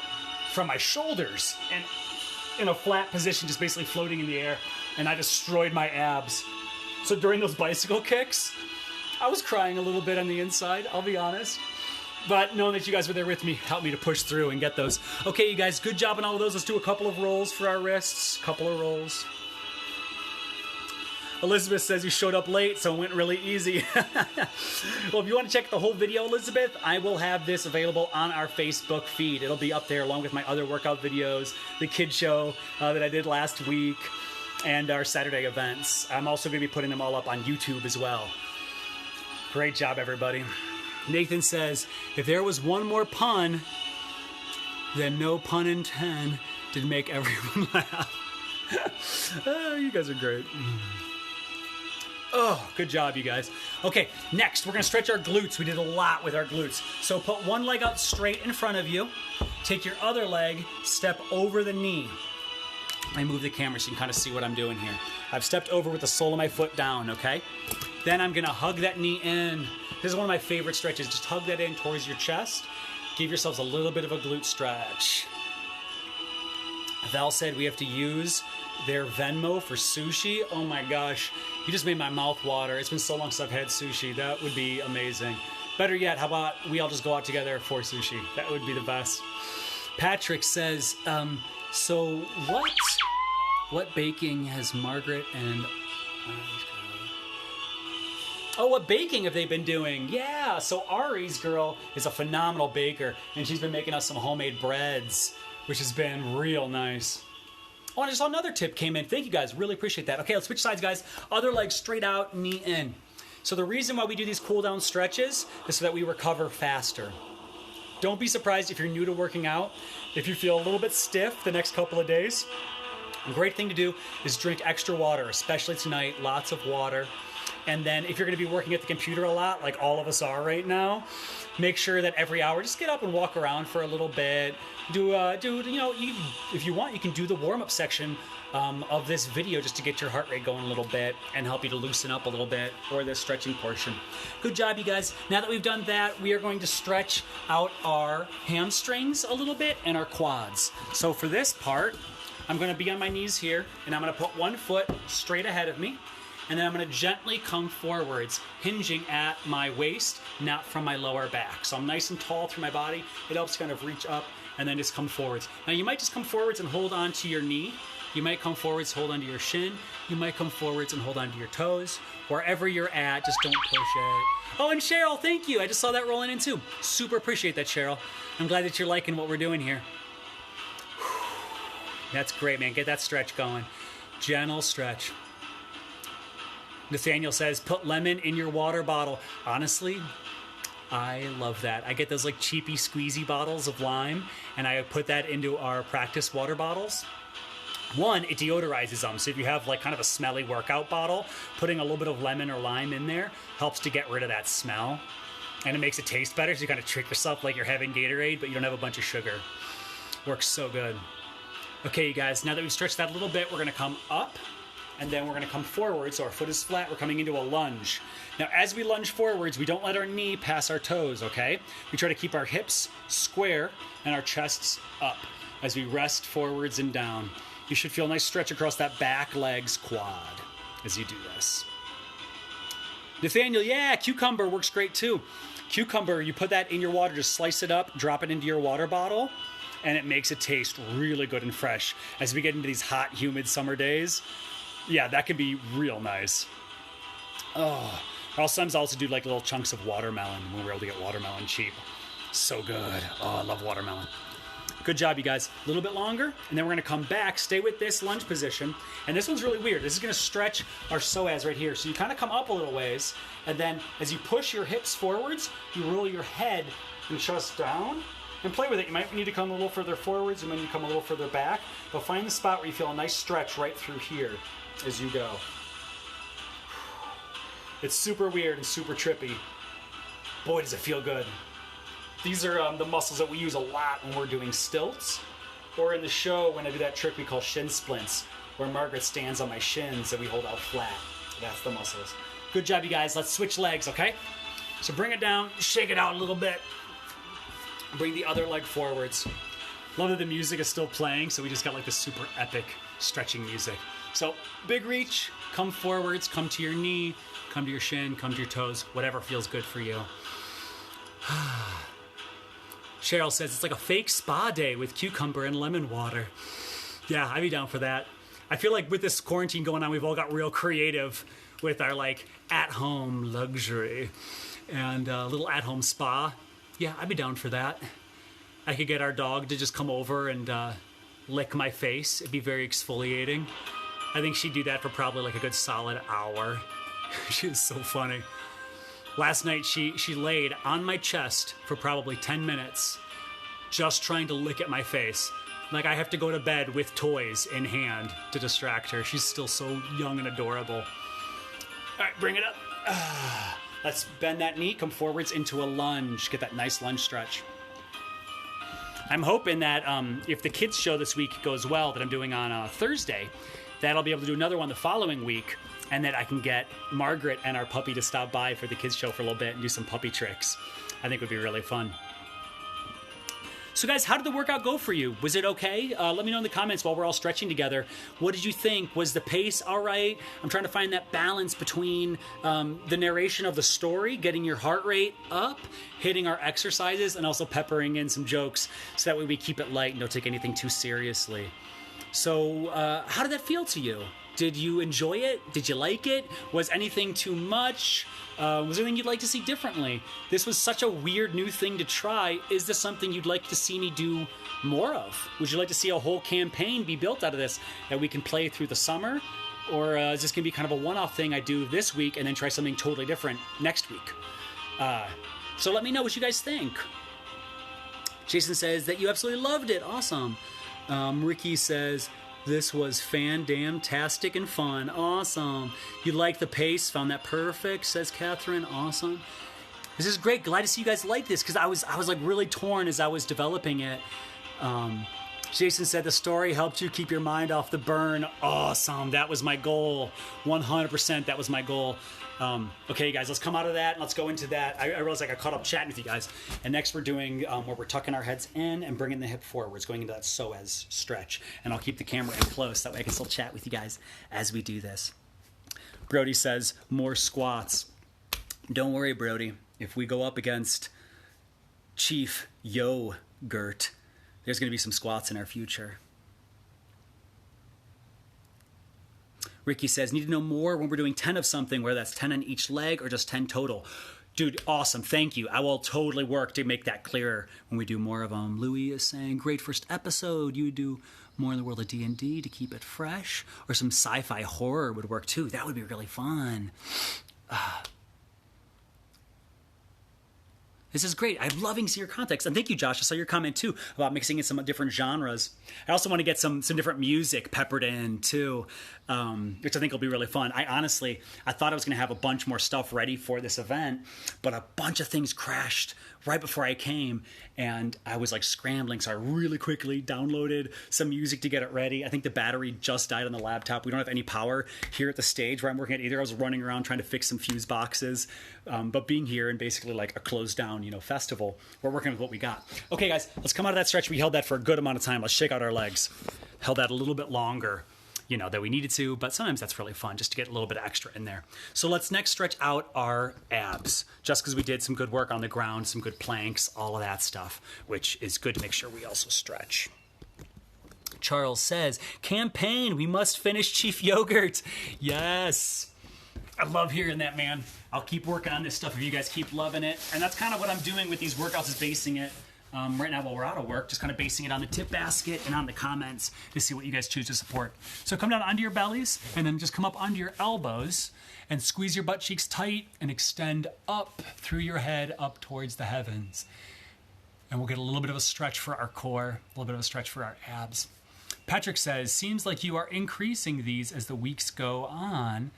from my shoulders and in a flat position, just basically floating in the air, and I destroyed my abs. So during those bicycle kicks, I was crying a little bit on the inside, I'll be honest. But knowing that you guys were there with me helped me to push through and get those. Okay, you guys, good job on all of those. Let's do a couple of rolls for our wrists. Couple of rolls. Elizabeth says you showed up late, so it went really easy. Well, if you want to check the whole video, Elizabeth, I will have this available on our Facebook feed. It'll be up there along with my other workout videos, the kid show that I did last week, and our Saturday events. I'm also going to be putting them all up on YouTube as well. Great job, everybody. Nathan says, if there was one more pun, then no pun in 10 did make everyone laugh. Oh, you guys are great. Oh, good job, you guys. Okay, next, we're going to stretch our glutes. We did a lot with our glutes. So put one leg out straight in front of you. Take your other leg, step over the knee. I move the camera so you can kind of see what I'm doing here. I've stepped over with the sole of my foot down, okay? Then I'm going to hug that knee in. This is one of my favorite stretches. Just hug that in towards your chest. Give yourselves a little bit of a glute stretch. Val said we have to use their Venmo for sushi. Oh my gosh, you just made my mouth water. It's been so long since I've had sushi. That would be amazing. Better yet, how about we all just go out together for sushi? That would be the best. Patrick says, so what baking has Margaret and... Oh, what baking have they been doing? Yeah, so Ari's girl is a phenomenal baker, and she's been making us some homemade breads, which has been real nice. Oh, and I just saw another tip came in. Thank you guys. Really appreciate that. Okay, let's switch sides, guys. Other leg straight out, knee in. So the reason why we do these cool down stretches is so that we recover faster. Don't be surprised if you're new to working out, if you feel a little bit stiff the next couple of days. A great thing to do is drink extra water, especially tonight, lots of water. And then if you're going to be working at the computer a lot, like all of us are right now, make sure that every hour, just get up and walk around for a little bit. If you want, you can do the warm-up section of this video just to get your heart rate going a little bit and help you to loosen up a little bit, or this stretching portion. Good job, you guys. Now that we've done that, we are going to stretch out our hamstrings a little bit and our quads. So for this part, I'm going to be on my knees here, and I'm going to put one foot straight ahead of me. And then I'm going to gently come forwards, hinging at my waist, not from my lower back. So I'm nice and tall through my body. It helps kind of reach up and then just come forwards. Now you might just come forwards and hold on to your knee. You might come forwards, hold onto your shin. You might come forwards and hold onto your toes. Wherever you're at, just don't push it. Oh, and Cheryl, thank you. I just saw that rolling in too. Super appreciate that, Cheryl. I'm glad that you're liking what we're doing here. That's great, man. Get that stretch going. Gentle stretch. Nathaniel says, put lemon in your water bottle. Honestly, I love that. I get those like cheapy squeezy bottles of lime, and I put that into our practice water bottles. One, it deodorizes them. So if you have like kind of a smelly workout bottle, putting a little bit of lemon or lime in there helps to get rid of that smell. And it makes it taste better, so you kind of trick yourself like you're having Gatorade, but you don't have a bunch of sugar. Works so good. Okay, you guys, now that we've stretched that a little bit, we're going to come up. And then we're going to come forward, so our foot is flat. We're coming into a lunge. Now, as we lunge forwards, we don't let our knee pass our toes, okay? We try to keep our hips square and our chests up as we rest forwards and down. You should feel a nice stretch across that back legs quad as you do this. Nathaniel, yeah, cucumber works great too. Cucumber, you put that in your water, just slice it up, drop it into your water bottle, and it makes it taste really good and fresh. As we get into these hot, humid summer days, yeah, that could be real nice. Oh, I'll sometimes also do like little chunks of watermelon when we're able to get watermelon cheap. So good. Oh, I love watermelon. Good job, you guys. A little bit longer, and then we're going to come back, stay with this lunge position. And this one's really weird. This is going to stretch our psoas right here. So you kind of come up a little ways, and then as you push your hips forwards, you roll your head and chest down. And play with it. You might need to come a little further forwards, you might need to come a little further back, but find the spot where you feel a nice stretch right through here as you go. It's super weird and super trippy. Boy, does it feel good. These are the muscles that we use a lot when we're doing stilts, or in the show when I do that trick we call shin splints, where Margaret stands on my shins and we hold out flat. That's the muscles. Good job, you guys. Let's switch legs, okay? So bring it down, shake it out a little bit. Bring the other leg forwards. Love that the music is still playing, so we just got like this super epic stretching music. So big reach, come forwards, come to your knee, come to your shin, come to your toes, whatever feels good for you. Cheryl says it's like a fake spa day with cucumber and lemon water. Yeah, I'd be down for that. I feel like with this quarantine going on, we've all got real creative with our like at-home luxury and a little at-home spa. Yeah, I'd be down for that. I could get our dog to just come over and lick my face. It'd be very exfoliating. I think she'd do that for probably like a good solid hour. She is so funny. Last night she laid on my chest for probably 10 minutes just trying to lick at my face. Like I have to go to bed with toys in hand to distract her. She's still so young and adorable. All right, bring it up. Let's bend that knee, come forwards into a lunge. Get that nice lunge stretch. I'm hoping that if the kids show this week goes well that I'm doing on Thursday, that I'll be able to do another one the following week, and that I can get Margaret and our puppy to stop by for the kids show for a little bit and do some puppy tricks. I think would be really fun. So guys, how did the workout go for you? Was it okay? Let me know in the comments while we're all stretching together. What did you think? Was the pace all right? I'm trying to find that balance between the narration of the story, getting your heart rate up, hitting our exercises, and also peppering in some jokes so that way we keep it light and don't take anything too seriously. So how did that feel to you? Did you enjoy it? Did you like it? Was anything too much? Was there anything you'd like to see differently? This was such a weird new thing to try. Is this something you'd like to see me do more of? Would you like to see a whole campaign be built out of this that we can play through the summer? Or is this going to be kind of a one-off thing I do this week and then try something totally different next week? So let me know what you guys think. Jason says that you absolutely loved it. Awesome. Ricky says, this was fan-damn-tastic and fun. Awesome. You liked the pace, found that perfect, says Catherine. Awesome. This is great. Glad to see you guys like this, because I was like really torn as I was developing it. Jason said the story helped you keep your mind off the burn. Awesome. That was my goal. 100% that was my goal. Okay, guys, let's come out of that and let's go into that. I realized I got caught up chatting with you guys. And next we're doing where we're tucking our heads in and bringing the hip forwards, going into that psoas stretch. And I'll keep the camera in close. That way I can still chat with you guys as we do this. Brody says, more squats. Don't worry, Brody. If we go up against Chief Yogurt, there's going to be some squats in our future. Ricky says, need to know more when we're doing 10 of something, whether that's 10 on each leg or just 10 total. Dude, awesome. Thank you. I will totally work to make that clearer when we do more of them. Louis is saying, great first episode. You would do more in the world of D&D to keep it fresh. Or some sci-fi horror would work too. That would be really fun. This is great. I'm loving seeing your context. And thank you, Josh. I saw your comment, too, about mixing in some different genres. I also want to get some different music peppered in, too, which I think will be really fun. I thought I was going to have a bunch more stuff ready for this event, but a bunch of things crashed right before I came, and I was, like, scrambling, so I really quickly downloaded some music to get it ready. I think the battery just died on the laptop. We don't have any power here at the stage where I'm working at either. I was running around trying to fix some fuse boxes, but being here in basically, like, a closed-down, festival, we're working with what we got. Okay, guys, let's come out of that stretch. We held that for a good amount of time. Let's shake out our legs. Held that a little bit longer, that we needed to, but sometimes that's really fun just to get a little bit extra in there. So let's next stretch out our abs, just because we did some good work on the ground, some good planks, all of that stuff, which is good to make sure we also stretch. Charles says, campaign, we must finish Chief Yogurt. Yes. I love hearing that, man. I'll keep working on this stuff if you guys keep loving it. And that's kind of what I'm doing with these workouts, is basing it right now while we're out of work, just kind of basing it on the tip basket and on the comments to see what you guys choose to support. So come down onto your bellies and then just come up onto your elbows and squeeze your butt cheeks tight and extend up through your head up towards the heavens. And we'll get a little bit of a stretch for our core, a little bit of a stretch for our abs. Patrick says, seems like you are increasing these as the weeks go on.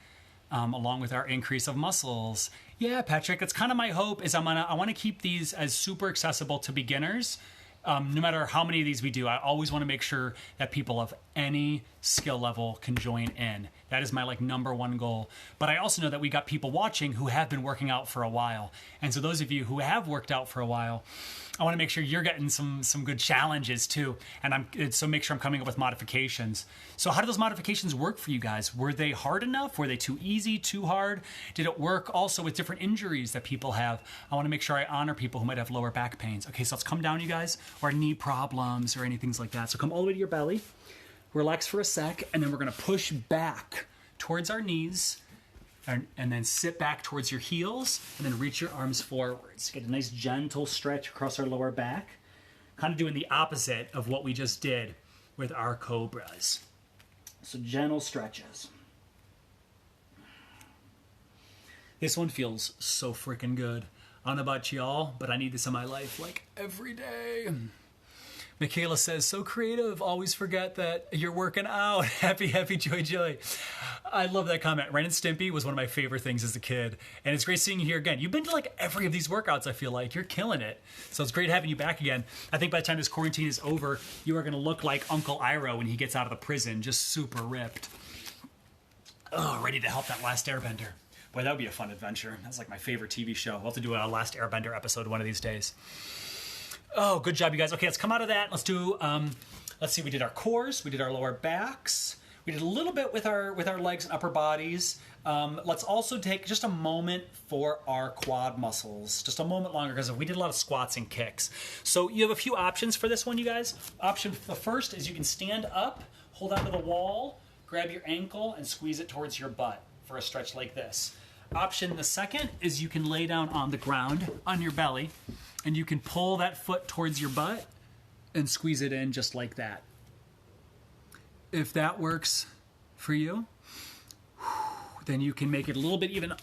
Along with our increase of muscles. Yeah, Patrick, it's kind of my hope is I want to keep these as super accessible to beginners. No matter how many of these we do, I always want to make sure that people of any skill level can join in. That is my number one goal. But I also know that we got people watching who have been working out for a while. And so those of you who have worked out for a while, I want to make sure you're getting some good challenges too. And so make sure I'm coming up with modifications. So how do those modifications work for you guys? Were they hard enough? Were they too easy, too hard? Did it work also with different injuries that people have? I want to make sure I honor people who might have lower back pains. Okay, so let's come down, you guys, or knee problems or anything like that. So come all the way to your belly, relax for a sec, and then we're going to push back towards our knees. And then sit back towards your heels and then reach your arms forwards. Get a nice gentle stretch across our lower back. Kind of doing the opposite of what we just did with our cobras. So gentle stretches. This one feels so freaking good. I don't know about y'all, but I need this in my life every day. Michaela says, so creative, always forget that you're working out. Happy, joy, joy. I love that comment. Ren and Stimpy was one of my favorite things as a kid. And it's great seeing you here again. You've been to every of these workouts, I feel like. You're killing it. So it's great having you back again. I think by the time this quarantine is over, you are going to look like Uncle Iroh when he gets out of the prison, just super ripped. Oh, ready to help that Last Airbender. Boy, that would be a fun adventure. That's my favorite TV show. We'll have to do a Last Airbender episode one of these days. Oh, good job, you guys. Okay, let's come out of that. Let's do, let's see, we did our cores, we did our lower backs, we did a little bit with our legs and upper bodies. Let's also take just a moment for our quad muscles, just a moment longer, because we did a lot of squats and kicks. So you have a few options for this one, you guys. The first is you can stand up, hold onto the wall, grab your ankle, and squeeze it towards your butt for a stretch like this. The second is you can lay down on the ground on your belly, and you can pull that foot towards your butt and squeeze it in just like that. If that works for you, then you can make it a little bit even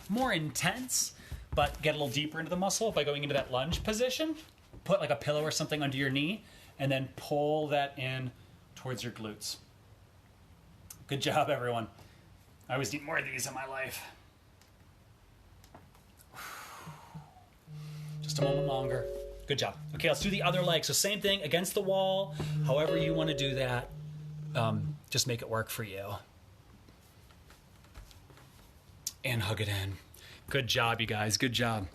more intense, but get a little deeper into the muscle by going into that lunge position. Put like a pillow or something under your knee, and then pull that in towards your glutes. Good job, everyone. I always need more of these in my life. Just a moment longer. Good job. Okay, let's do the other leg. So same thing, against the wall, however you want to do that. Just make it work for you. And hug it in. Good job, you guys. Good job.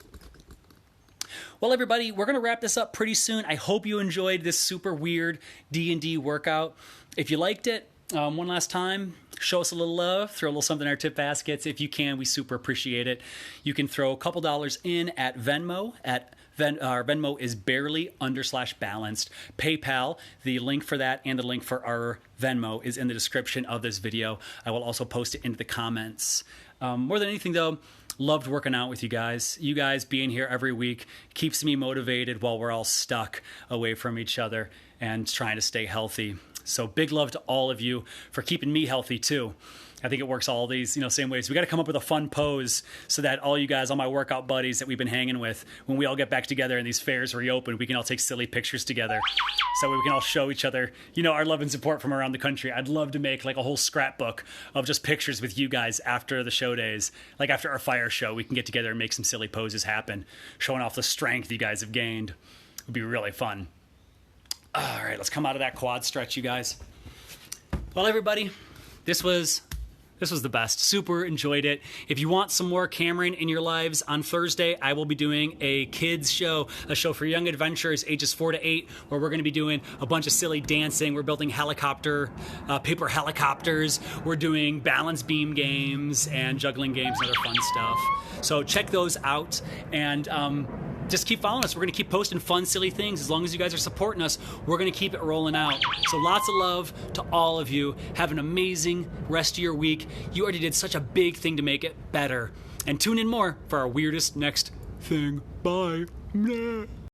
Well, everybody, we're going to wrap this up pretty soon. I hope you enjoyed this super weird D&D workout. If you liked it, one last time, show us a little love, throw a little something in our tip baskets. If you can, we super appreciate it. You can throw a couple dollars in at Venmo. Our Venmo is barely_balanced. PayPal, the link for that and the link for our Venmo is in the description of this video. I will also post it into the comments. More than anything, though, loved working out with you guys. You guys being here every week keeps me motivated while we're all stuck away from each other and trying to stay healthy. So big love to all of you for keeping me healthy too. I think it works all these, same ways. We got to come up with a fun pose so that all you guys, all my workout buddies that we've been hanging with, when we all get back together and these fairs reopen, we can all take silly pictures together. So we can all show each other, our love and support from around the country. I'd love to make like a whole scrapbook of just pictures with you guys after the show days. Like after our fire show, we can get together and make some silly poses happen, showing off the strength you guys have gained. It would be really fun. All right, let's come out of that quad stretch, you guys. Well, everybody, this was the best. Super enjoyed it. If you want some more Cameron in your lives, on Thursday, I will be doing a kids show, a show for young adventurers ages 4 to 8, where we're going to be doing a bunch of silly dancing. We're building paper helicopters. We're doing balance beam games and juggling games and other fun stuff. So check those out and just keep following us. We're going to keep posting fun, silly things. As long as you guys are supporting us, we're going to keep it rolling out. So lots of love to all of you. Have an amazing rest of your week. You already did such a big thing to make it better. And tune in more for our weirdest next thing. Bye.